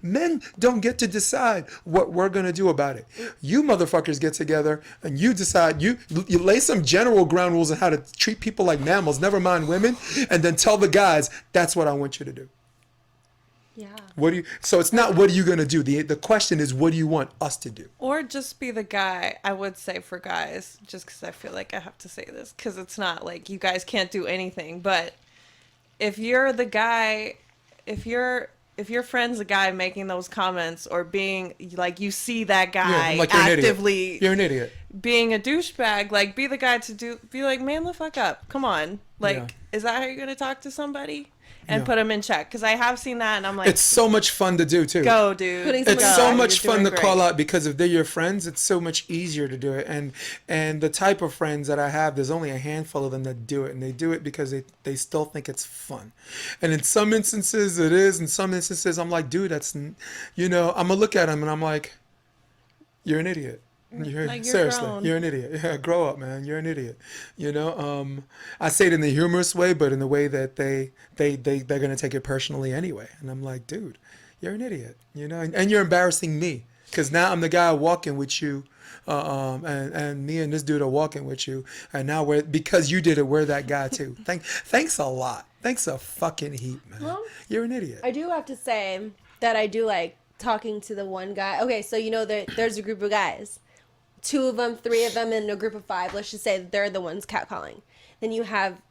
men don't get to decide what we're going to do about it. You motherfuckers get together and you decide, you lay some general ground rules on how to treat people like mammals, never mind women, and then tell the guys, that's what I want you to do. Yeah. So it's not what are you going to do? The question is, what do you want us to do? Or just be the guy, I would say for guys, just because I feel like I have to say this, because it's not like you guys can't do anything, but if you're the guy, if your friend's a guy making those comments or being like you see that guy you're an idiot. Being a douchebag, like be the guy to be like, man, the fuck up, come on, like is that how you're gonna talk to somebody and put them in check? Because I have seen that and I'm like, it's so much fun to do too. Go, dude. It's so much fun to call out because if they're your friends, it's so much easier to do it. And the type of friends that I have, there's only a handful of them that do it, and they do it because they still think it's fun. And in some instances it is, in some instances I'm like, dude, that's, I'm gonna look at them and I'm like, you're an idiot. Seriously, grown. You're an idiot. Yeah, grow up, man. You're an idiot. I say it in the humorous way, but in the way that they're gonna take it personally anyway. And I'm like, dude, you're an idiot. And you're embarrassing me. Because now I'm the guy walking with you, and me and this dude are walking with you, and now because you did it, we're that guy too. Thanks a lot. Thanks a fucking heap, man. Well, you're an idiot. I do have to say that I do like talking to the one guy. Okay, so there's a group of guys. 2 of them, 3 of them in a group of 5. Let's just say they're the ones catcalling. Then you have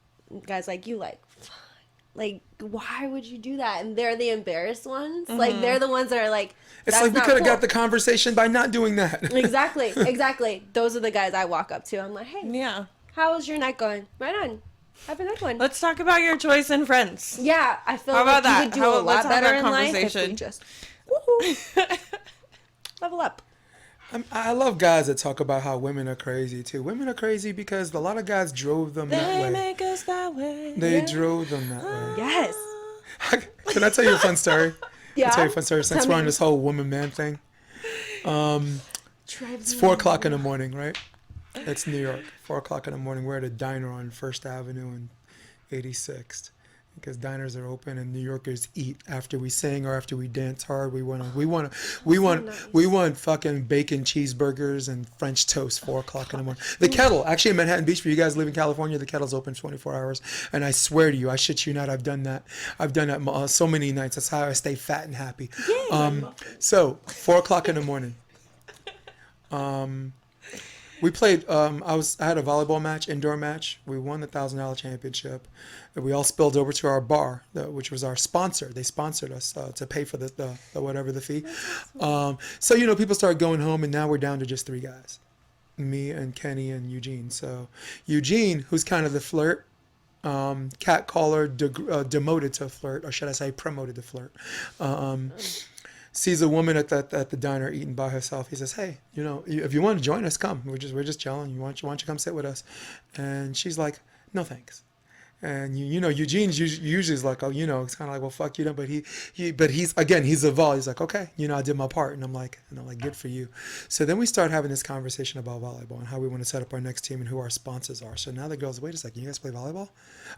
guys like you, like, why would you do that? And they're the embarrassed ones. Mm-hmm. Like, they're the ones that are like, it's like we could have got the conversation by not doing that. Exactly. Those are the guys I walk up to. I'm like, hey, yeah, how's your night going? Right on. Have a good one. Let's talk about your choice in friends. Yeah, I feel like you could do a lot better in life if we just level up. I love guys that talk about how women are crazy too. Women are crazy because a lot of guys drove them that way. They make us that way. They drove them that way. Yes. Can I tell you a fun story? Yeah. I'll tell you a fun story since we're on this whole woman-man thing. It's 4:00 in the morning, right? It's New York. 4:00 in the morning. We're at a diner on First Avenue and 86th. Because diners are open and New Yorkers eat after we sing or after we dance hard. We want fucking bacon cheeseburgers and French toast. 4:00 in the morning. The Kettle, actually in Manhattan Beach, for you guys live in California, the Kettle's open 24 hours. And I swear to you, I shit you not, I've done that. So many nights. That's how I stay fat and happy. So 4:00 in the morning. We played. I had a volleyball match, indoor match. We won the $1,000 championship. We all spilled over to our bar, which was our sponsor. They sponsored us to pay for the whatever the fee. So people started going home, and now we're down to just 3 guys, me and Kenny and Eugene. So Eugene, who's kind of the flirt, catcaller, demoted to flirt, or should I say promoted to flirt. Sees a woman at the diner eating by herself. He says, "Hey, if you want to join us, come. We're just chilling. Why don't you come sit with us?" And she's like, "No, thanks." And Eugene's usually is like, "Oh, it's kind of like, well, fuck you," but he's evolved. He's like, "Okay, I did my part," and I'm like, good for you. So then we start having this conversation about volleyball and how we want to set up our next team and who our sponsors are. So now the girls, wait a second, you guys play volleyball?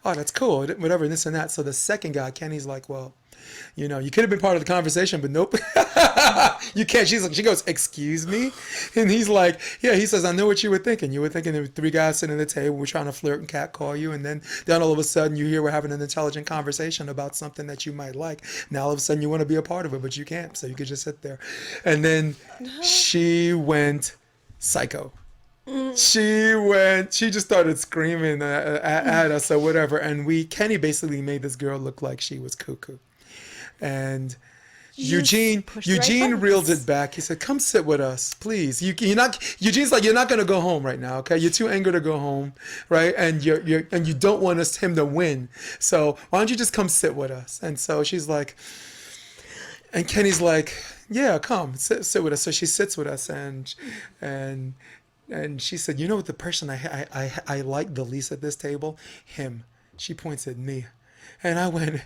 Oh, that's cool. Whatever, this and that. So the second guy, Kenny's like, well, you could have been part of the conversation, but nope. You can't. She goes, "Excuse me?" And he's like, yeah, he says, "I know what you were thinking. You were thinking there were 3 guys sitting at the table. We're trying to flirt and catcall you. And then all of a sudden you hear we're having an intelligent conversation about something that you might like. Now all of a sudden you want to be a part of it, but you can't. So you could just sit there." And then she went psycho. She just started screaming at us or whatever. And Kenny basically made this girl look like she was cuckoo. And Eugene reeled it back. He said, "Come sit with us, please. Eugene's like, you're not gonna go home right now, okay? You're too angry to go home, right? And you don't want him to win. So why don't you just come sit with us?" And so she's like, and Kenny's like, "Yeah, come sit with us." So she sits with us, and she said, "What the person I like the least at this table? Him." She points at me, and I went,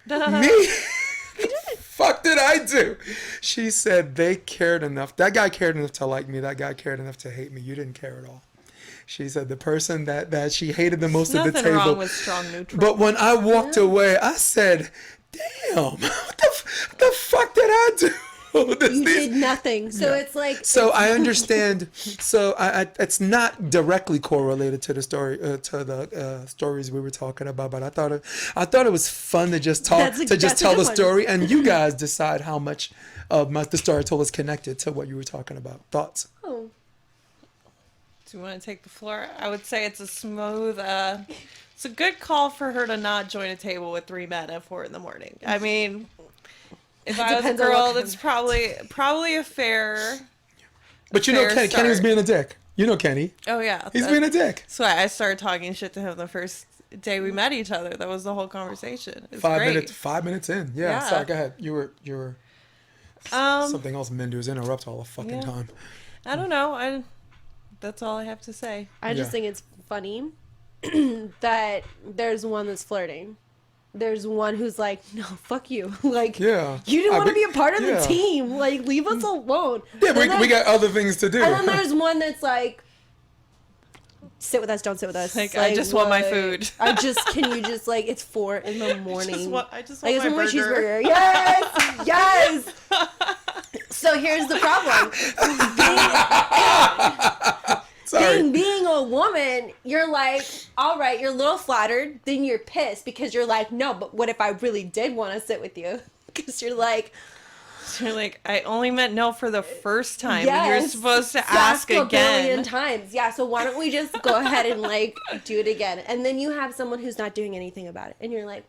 "Me? Fuck did I do?" She said, "They cared enough. That guy cared enough to like me. That guy cared enough to hate me. You didn't care at all." She said the person that she hated the most at the table. Nothing wrong with strong neutral. But when I walked away, I said, "Damn, what the fuck did I do?" You did nothing. So it's like. So I understand. So it's not directly correlated to the story, to the stories we were talking about. But I thought it was fun to just tell the story, and you guys decide how much of the story I told is connected to what you were talking about. Thoughts? Oh. Do you want to take the floor? I would say it's a smooth. It's a good call for her to not join a table with 3 men at 4 a.m. I mean. If I was a girl, that's probably a fair. But Kenny was being a dick. Kenny. Oh yeah, he's being a dick. So I started talking shit to him the first day we met each other. That was the whole conversation. It was 5 minutes in. Yeah. Sorry, go ahead. You were. Something else men do is interrupt all the fucking time. I don't know. That's all I have to say. I just think it's funny that there's one that's flirting. There's one who's like, "No, fuck you." Like, you didn't want to be a part of the team. Like, leave us alone. Yeah, we got other things to do. And then there's one that's like, "Sit with us, don't sit with us." Like I just want my food. Can you just like, it's 4 a.m. I just want like, my burger. Cheeseburger. Yes. So here's the problem. Sorry. Being a woman, you're like, all right, you're a little flattered, then you're pissed because you're like, no, but what if I really did want to sit with you? Because you're like, I only meant no for the first time. yes, You're supposed to ask a again. billion times. Yeah, so why don't we just go ahead and like do it again? And then you have someone who's not doing anything about it, and you're like,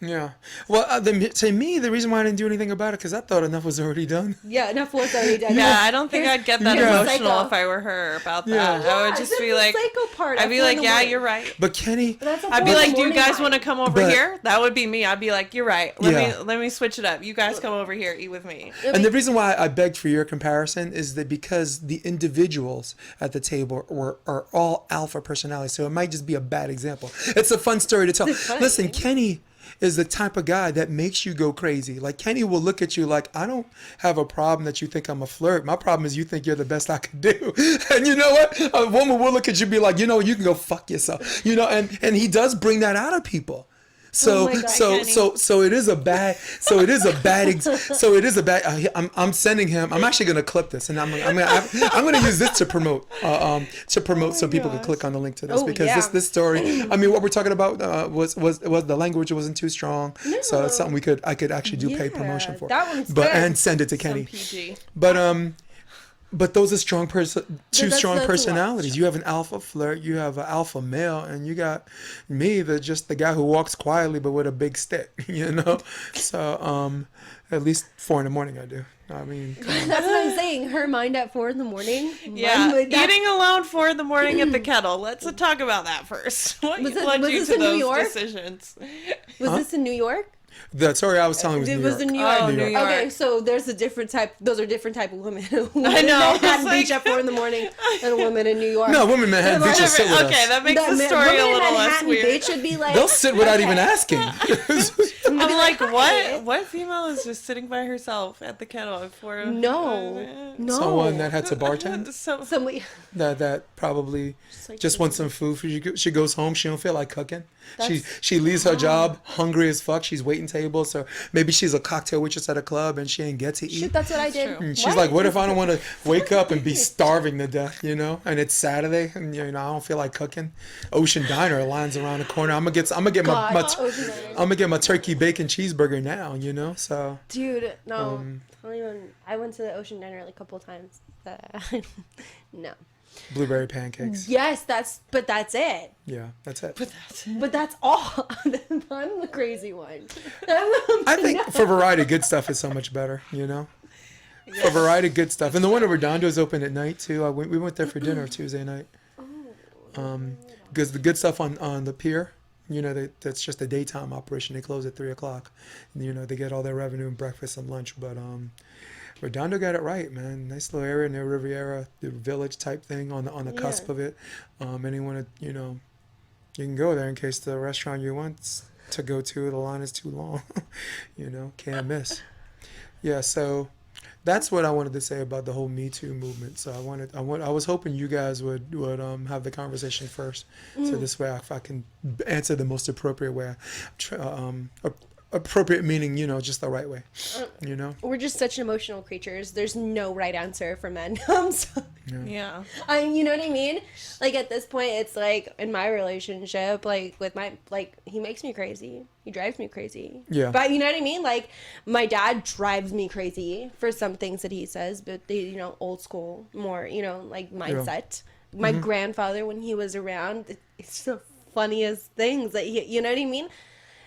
Yeah. Well, to me, the reason why I didn't do anything about it because I thought enough was already done. yeah, enough was already done. Yeah, I don't think I'd get that Yeah. emotional Psycho. if I were her about Yeah. that. I would just that's be the like, psycho part. I'd be like, yeah, you're right. But Kenny, That's a I'd be whole like, do you morning guys vibe. want to come over But- here? That would be me. I'd be like, you're right. Let me switch it up. You guys come over here, eat with me. and the reason why I begged for your comparison is that because the individuals at the table are all alpha personalities, so it might just be a bad example. It's a fun story to tell. Listen, Kenny is the type of guy that makes you go crazy. Like Kenny will look at you like, I don't have a problem that you think I'm a flirt. My problem is you think you're the best I could do. And you know what? A woman will look at you and be like, you know, you can go fuck yourself. You know, and he does bring that out of people. So my God, so it is a bad I'm sending him. I'm actually gonna clip this and I'm gonna use this to promote so people can click on the link to this because this story. I mean, what we're talking about was the language wasn't too strong, so it's something I could actually do paid promotion for. That one's but good. and send it to Kenny. PG. But those are two strong that's personalities. You have an alpha flirt, you have an alpha male, and you got me, the guy who walks quietly but with a big stick, you know? So at least 4 a.m. I do. I mean, come on. That's what I'm saying. Her mind at 4 a.m. Yeah, eating alone 4 a.m. at the kettle. Let's talk about that first. What Was led you this to in New those York? decisions? Was this in New York? The story I was telling was New York. Was in New York? Oh, New York. Okay, so there's a different type. Those are different type of women. I know. That It's beach at 4 a.m. and a woman in New York. No, women in Manhattan Beach will sit with Okay, us. that makes the story a women in little less Manhattan weird. Beach should be like. They'll sit without even asking. I'm like, what female is just sitting by herself at the kettle at 4 a.m.? No. Someone that had to bartend. Somebody. That probably like just wants some food. She goes home. She don't feel like cooking. She leaves her job hungry as fuck. She's waiting tables. So maybe she's a cocktail waitress at a club and she ain't get to eat. Shit, that's what I did. true. And she's like, what if I don't want to wake up and be starving to death, you know? And it's Saturday and you know I don't feel like cooking. Ocean Diner lines around the corner. I'm gonna get my turkey bacon cheeseburger now, you know? So Dude, no. I went to the Ocean Diner like a couple times. No. blueberry pancakes. Yes, but that's it. Yeah, that's it. But that's all. I'm the crazy one. I think for variety, good stuff is so much better, you know? For variety, good stuff. And the one at Redondo is open at night, too. We went there for dinner Tuesday night. Because the good stuff on the pier, you know, that's just a daytime operation. They close at 3 o'clock. And, you know, they get all their revenue and breakfast and lunch. But Redondo got it right, man. Nice little area near Riviera, the village type thing on the cusp of it. Anyone, you know, you can go there in case the restaurant you want to go to, the line is too long. You know, can't miss. Yeah, so that's what I wanted to say about the whole Me Too movement. So I was hoping you guys would have the conversation first, so this way if I can answer the most appropriate way. Appropriate meaning, you know, just the right way, you know. We're just such emotional creatures. There's no right answer for men. Yeah. You know what I mean? Like at this point, it's like in my relationship, like with he makes me crazy. He drives me crazy. Yeah. But you know what I mean? Like my dad drives me crazy for some things that he says, but they, you know, old school, more, you know, like mindset. Yeah. My grandfather, when he was around, it's the funniest things that you know what I mean?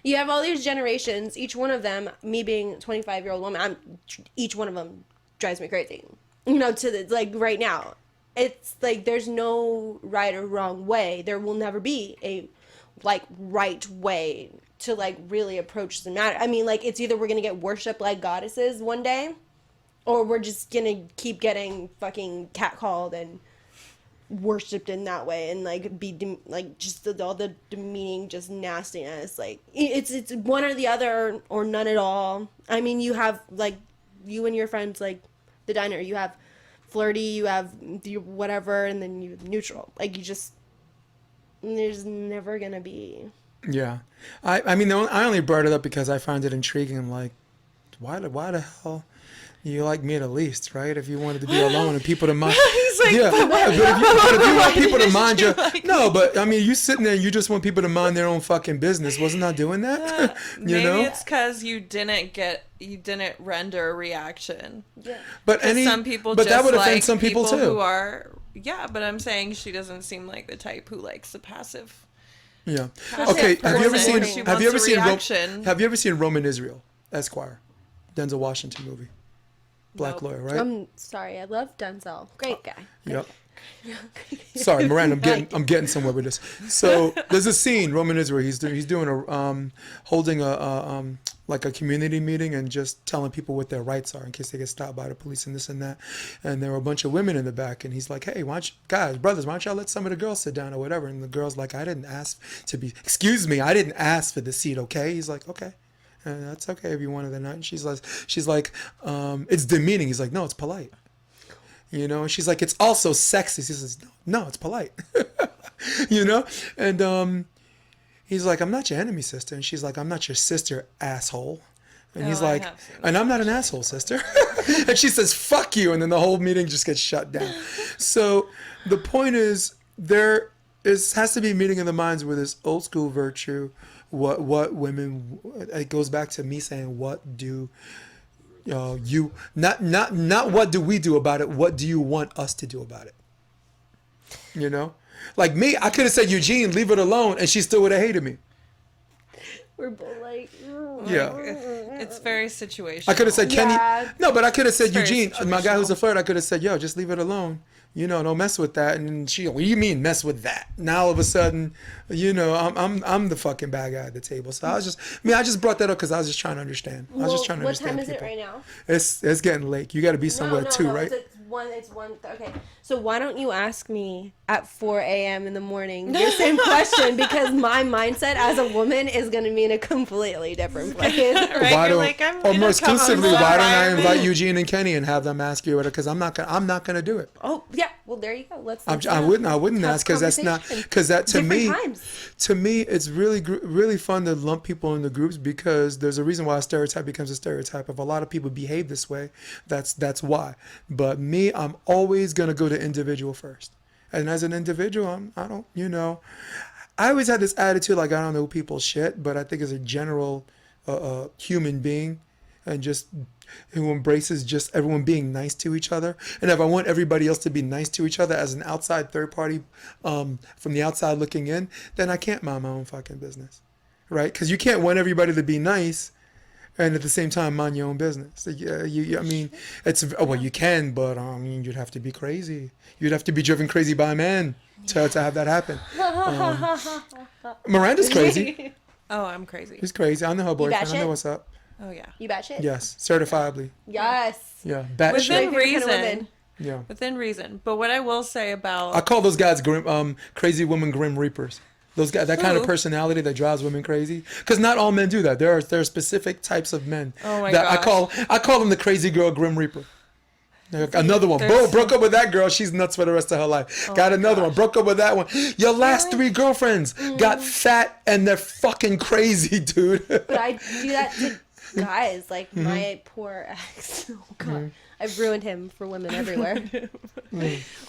You have all these generations, each one of them, me being a 25-year-old woman, each one of them drives me crazy. You know, like right now. It's like there's no right or wrong way. There will never be a like right way to like really approach the matter. I mean, like it's either we're going to get worshipped like goddesses one day or we're just going to keep getting fucking catcalled and worshipped in that way and like be like just all the demeaning just nastiness. Like it's one or the other or none at all. I mean, you have like you and your friends, like the diner, you have flirty, you have whatever, and then you have neutral. Like you just, there's never gonna be. Yeah, I mean I only brought it up because I find it intriguing. Like why the hell you like me the least, right? If you wanted to be alone and people to mind, He's like, yeah. But if you want people to mind you, like no. But I mean, you sitting there and you just want people to mind their own fucking business. Wasn't I doing that? Maybe it's because you didn't render a reaction. Yeah. But some people, but just that would offend like some people too. Who are, yeah. But I'm saying she doesn't seem like the type who likes the passive. Yeah. Passive Okay. Have you ever person. seen? She Have you ever wants a seen? reaction. Have you ever seen Roman Israel, Esquire, Denzel Washington movie? Black Nope. lawyer, right? I'm sorry. I love Denzel. Great guy. Yep. Sorry, Miranda, I'm getting somewhere with this. So there's a scene, Roman Israel. He's doing a holding a like a community meeting and just telling people what their rights are in case they get stopped by the police and this and that. And there were a bunch of women in the back, and he's like, "Hey, why don't you, guys, brothers, why don't y'all let some of the girls sit down or whatever?" And the girl's like, "I didn't ask to be. Excuse me, I didn't ask for the seat. Okay?" He's like, "Okay." That's okay if you wanted the night. And she's like, it's demeaning. He's like, no, it's polite. You know, and she's like, it's also sexy. He says, no, it's polite. You know, and he's like, I'm not your enemy, sister. And she's like, I'm not your sister, asshole. And he's like, and I'm not an asshole, sister. And she says, fuck you. And then the whole meeting just gets shut down. So the point is, has to be a meeting in the minds with this old school virtue. What women, it goes back to me saying, what do you, not what do we do about it, what do you want us to do about it? You know? Like me, I could have said, Eugene, leave it alone, and she still would have hated me. We're both like, yeah. It's very situational. I could have said, Kenny. Yeah. No, but I could have said, It's very Eugene, my guy who's a situational. flirt, I could have said, yo, just leave it alone. You know, don't mess with that. And she, what do you mean mess with that? Now all of a sudden, you know, I'm the fucking bad guy at the table. So I just brought that up because I was just trying to understand. I was just trying to what understand time is people. it right now? It's getting late. You got to be somewhere too, right? It's one. Okay. So why don't you ask me at 4 a.m. in the morning your same question? Because my mindset as a woman is going to be in a completely different place. Right? Why You're don't, like, I'm or gonna more come exclusively, home why don't I tomorrow. invite Eugene and Kenny and have them ask you? Because I'm not gonna do it. Oh yeah. Well, there you go. I wouldn't ask because that's not because that to me it's really fun to lump people into groups because there's a reason why a stereotype becomes a stereotype. If a lot of people behave this way, that's why. But me, I'm always gonna go to individual first, and as an individual, I don't, you know, I always had this attitude like I don't know people's shit, but I think as a general human being, and just who embraces just everyone being nice to each other. And if I want everybody else to be nice to each other as an outside third party, from the outside looking in, then I can't mind my own fucking business, right? Because you can't want everybody to be nice and at the same time mind your own business. I mean, well, you can, but I mean, you'd have to be crazy. You'd have to be driven crazy by a man to have that happen. Miranda's crazy. Oh, I'm crazy. He's crazy. I know her boyfriend. I know batshit? what's up. Oh yeah. You batshit? Yes, certifiably. Yes. Yeah, batshit. Within Favorite kind of reason. woman. Yeah. Within reason. But what I will say about I call those guys crazy women grim reapers. Those guys, that kind of Who? personality that drives women crazy. Because not all men do that. There are specific types of men. Oh my that gosh. I call them the crazy girl grim reaper. Another one. There's- Broke up with that girl. She's nuts for the rest of her life. Got my another one. gosh. Broke up with that one. Your last 3 girlfriends got fat and they're fucking crazy, dude. But I do that to guys. Like Mm-hmm. my poor ex. Oh god. I've ruined him for women everywhere.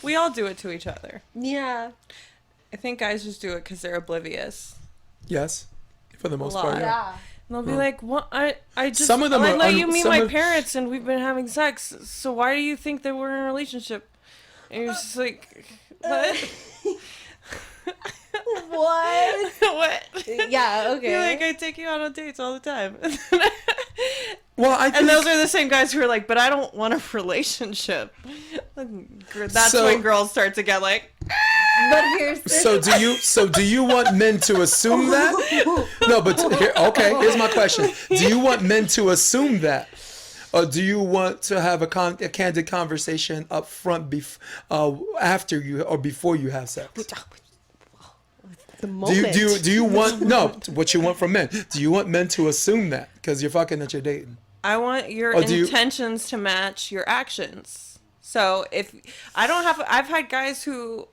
we all do it to each other. Yeah. I think guys just do it because they're oblivious. Yes, for the most lot. part. Yeah. Yeah. And they'll be like, "What? I just Some of them I are let you meet some my of- parents and we've been having sex. So why do you think that we're in a relationship?" And you're just like, "What? What? what?" Yeah. Okay. You're like, "I take you out on dates all the time." Well, I think And those are the same guys who are like, "But I don't want a relationship." That's So- when girls start to get like, But here's the So do you want men to assume that? No, but here's my question. Do you want men to assume that? Or do you want to have a candid conversation up front after you or before you have sex? the moment. Do you want what you want from men? Do you want men to assume that because you're fucking that you're dating? I want your Or do you- intentions to match your actions. So if I don't have, I've had guys who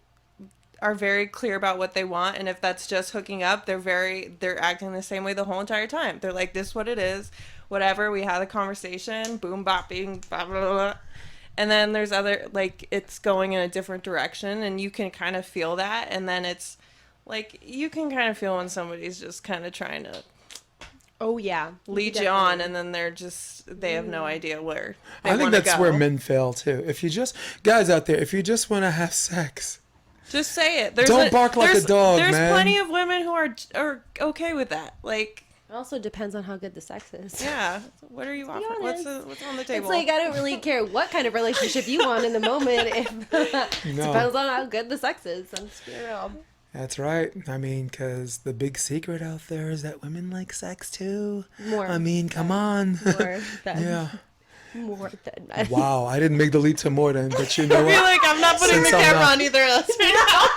are very clear about what they want, and if that's just hooking up, they're acting the same way the whole entire time. They're like, this is what it is, whatever, we had a conversation, boom bop bing blah blah blah. And then there's other, like, it's going in a different direction, and you can kind of feel that, and then it's like you can kind of feel when somebody's just kind of trying to lead you on, and then they have no idea where they I think that's go. where men fail too. If you just, guys out there, if you just want to have sex, just say it. Don't bark like a dog, there's man. plenty of women who are okay with that. Like, It also depends on how good the sex is. yeah, what are you offering? What's on the table? It's like, I don't really care what kind of relationship you want in the moment. Depends on how good the sex is. Let's be real. that's right. I mean, because the big secret out there is that women like sex too. More. I mean, come on. More than. Yeah. More than men. Wow, I didn't make the leap to more than, but you know I feel what? like I'm not putting Since the I'm camera not- on either of us right now.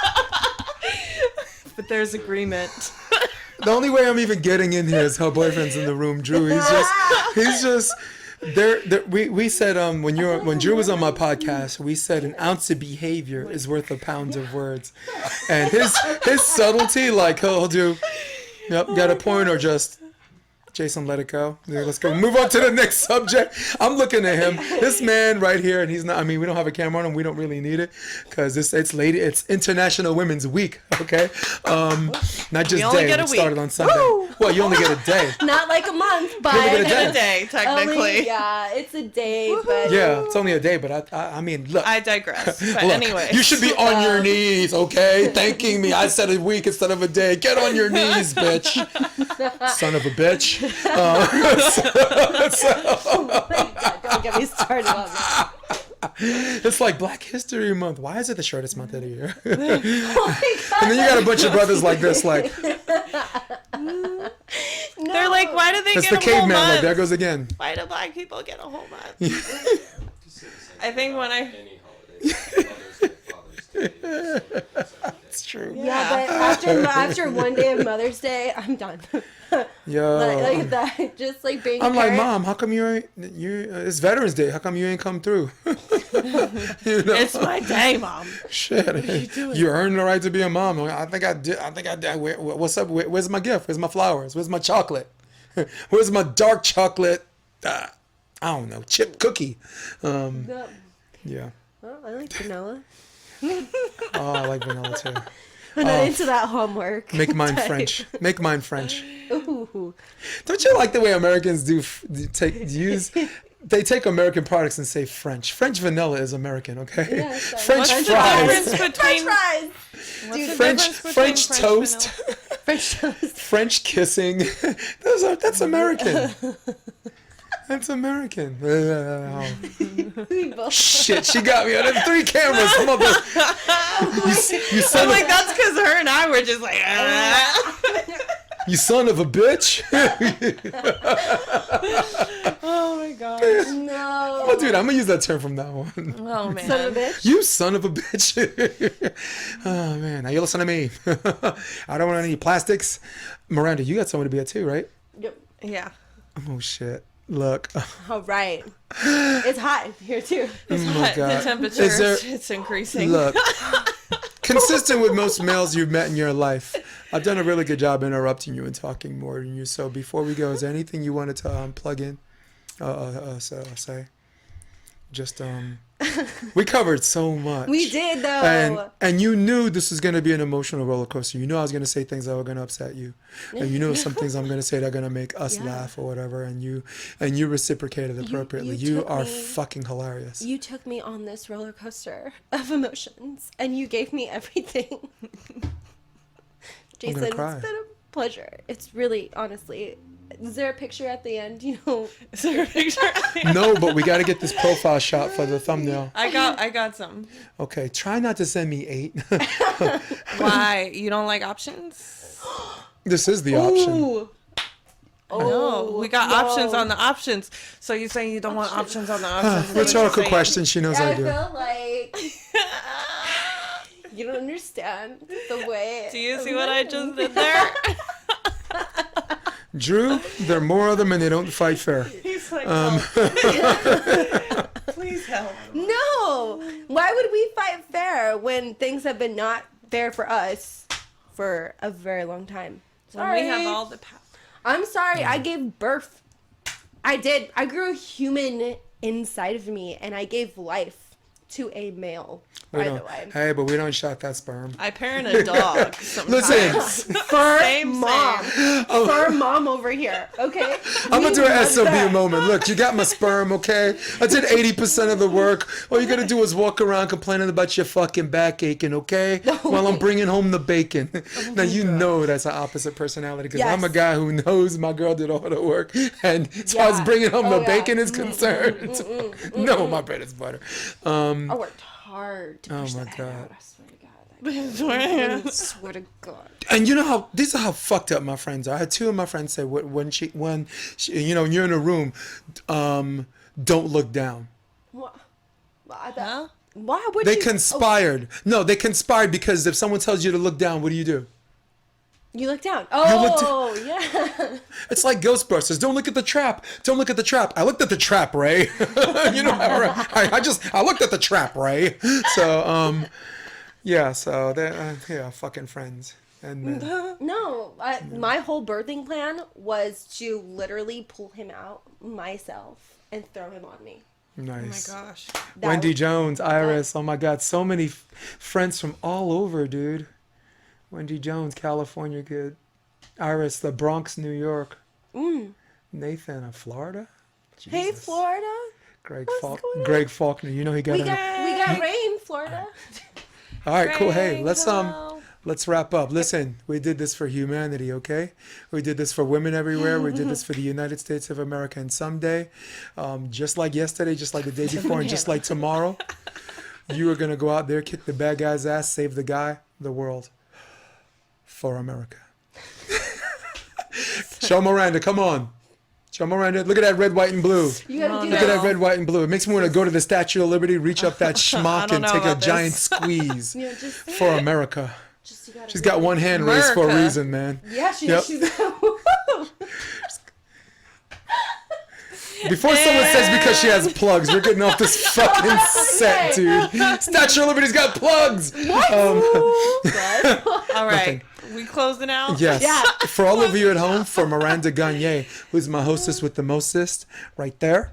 But there's agreement. The only way I'm even getting in here is her boyfriend's in the room, Drew. He's just there. We said when Drew was on my podcast, we said an ounce of behavior is worth a pound of words, and his subtlety, like he'll do, yep, got a point, or just Jason, let it go. Yeah, let's go. Move on to the next subject. I'm looking at him. This man right here, and he's not. I mean, we don't have a camera on him. We don't really need it because it's International Women's Week. Okay, not just only day. get a It started week. on Sunday. Woo! Well, you only get a day. Not like a month, but only get a day. A day, technically. Only, yeah, it's a day, but Yeah, it's only a day, but I mean, look. I digress. But Look, anyway, you should be on your knees, okay? Thanking me. I said a week instead of a day. Get on your knees, bitch. Son of a bitch. don't get me started on that. It's like Black History Month. Why is it the shortest month of the year? Oh my God. And then you got a bunch of brothers like this, like, they're like, why do they it's get the a whole caveman, like, month? there goes again. Why do black people get a whole month? I think when I... It's true. Yeah, but after one day of Mother's Day, I'm done. Yo. like that, just like being. I'm a like, parent. Mom, how come it's Veterans Day? How come you ain't come through? It's my day, Mom. Shit, you earned the right to be a mom. I think I did. What's up? Where's my gift? Where's my flowers? Where's my chocolate? Where's my dark chocolate? I don't know, chip cookie. No. Yeah. Well, I like vanilla. Oh, I like vanilla too. I'm not into that homework. Make mine French. Make mine French. Ooh. Don't you like the way Americans they take American products and say French. French vanilla is American, okay? Yeah, sorry. French What's the fries. difference between... Fries. What's the French difference between French French toast. vanilla? French toast. French kissing. That's American. That's American. We both. Shit, she got me on them 3 cameras. Mother. You son I'm of, like, that's because her and I were just like... you son of a bitch. Oh my god. No. Oh, dude, I'm gonna use that term from now on. Oh man. Son of a bitch. You son of a bitch. Oh man, now you listen to me. I don't want any plastics. Miranda, you got somewhere to be at too, right? Yep. Yeah. Oh shit. Look. All right. It's hot here too. Oh my The god. temperature, Is there- it's increasing. Look. Consistent with most males you've met in your life, I've done a really good job interrupting you and talking more than you. So before we go, is there anything you wanted to plug in? Say. Just we covered so much. We did though. And you knew this was going to be an emotional roller coaster. You knew I was going to say things that were going to upset you, and you know some things I'm going to say that are going to make us laugh or whatever. And you reciprocated appropriately. You took are me- fucking hilarious. You took me on this roller coaster of emotions, and you gave me everything. Jason, cry. it's been a pleasure. It's really, honestly. Is there a picture at the end? You know. Is there a picture? No, but we got to get this profile shot for the thumbnail. I got some. Okay, try not to send me 8. Why? You don't like options? This is the option. Ooh. No, we got options on the options. So you saying you don't want options on the options? is what you're Rhetorical saying. question. She knows I I do. feel like you don't understand the way. Do you see what I just did there? Drew, there are more of them and they don't fight fair. He's like, please help. No. Why would we fight fair when things have been not there for us for a very long time. When we have all the power. I'm sorry. I gave birth. I did. I grew a human inside of me, and I gave life to a male. By the way. Hey, but we don't shot that sperm. I parent a dog sometimes. Listen, Fur mom. Fur mom over here. Okay. I'm gonna do an SOB moment. Look, you got my sperm, okay? I did 80% of the work. All you gotta do is walk around complaining about your fucking back aching, okay? While I'm bringing home the bacon. Now you know that's an opposite personality because I'm a guy who knows my girl did all the work, and as far as bringing home the bacon is concerned, no, my bread is butter. I worked hard to push that head out. I swear to God. And you know how these are how fucked up my friends are. I had two of my friends say when she you know, you're in a room, don't look down. What? Huh? Why would They you? conspired. No, they conspired because if someone tells you to look down, what do? You look down. Yeah. It's like Ghostbusters. Don't look at the trap. Don't look at the trap. I looked at the trap, Ray. You know, I looked at the trap, Ray. So, yeah. So they're fucking friends. And No, my whole birthing plan was to literally pull him out myself and throw him on me. nice. Oh my gosh. Wendy Jones, Iris. Oh my God, so many friends from all over, dude. Wendy Jones, California kid. Iris, the Bronx, New York. Nathan, Florida. Hey, Jesus. Florida. Greg Faulkner. You know he got. We got rain, Florida. All right, cool. Hey, Hello. let's wrap up. Listen, we did this for humanity, okay? We did this for women everywhere. We did this for the United States of America. And someday, just like yesterday, just like the day before, and just like tomorrow, you are gonna go out there, kick the bad guy's ass, save the guy, the world. For America. Show Miranda, come on. Show Miranda. Look at that red, white, and blue. You gotta do Look at that red, white, and blue. It makes me want to go to the Statue of Liberty, reach up that schmuck, and take a giant squeeze for America. She's got one hand raised for a reason, man. Yeah, she's. Before someone says because she has plugs, we're getting off this fucking set, dude. Statue of Liberty's got plugs. What? All right. We closing out? Yes. Yeah. For all of you at home, for Miranda Gagnier, who's my hostess with the mostest, right there.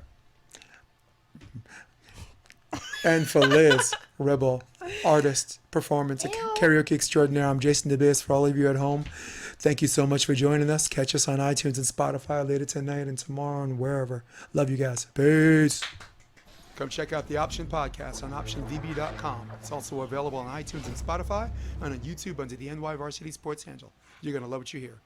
And for Liz Ribble, artist, performance, karaoke extraordinaire. I'm Jason DeBias. For all of you at home, thank you so much for joining us. Catch us on iTunes and Spotify later tonight and tomorrow and wherever. Love you guys. Peace. Come check out the Option Podcast on OptionDB.com. It's also available on iTunes and Spotify and on YouTube under the NYVarsity Sports handle. You're going to love what you hear.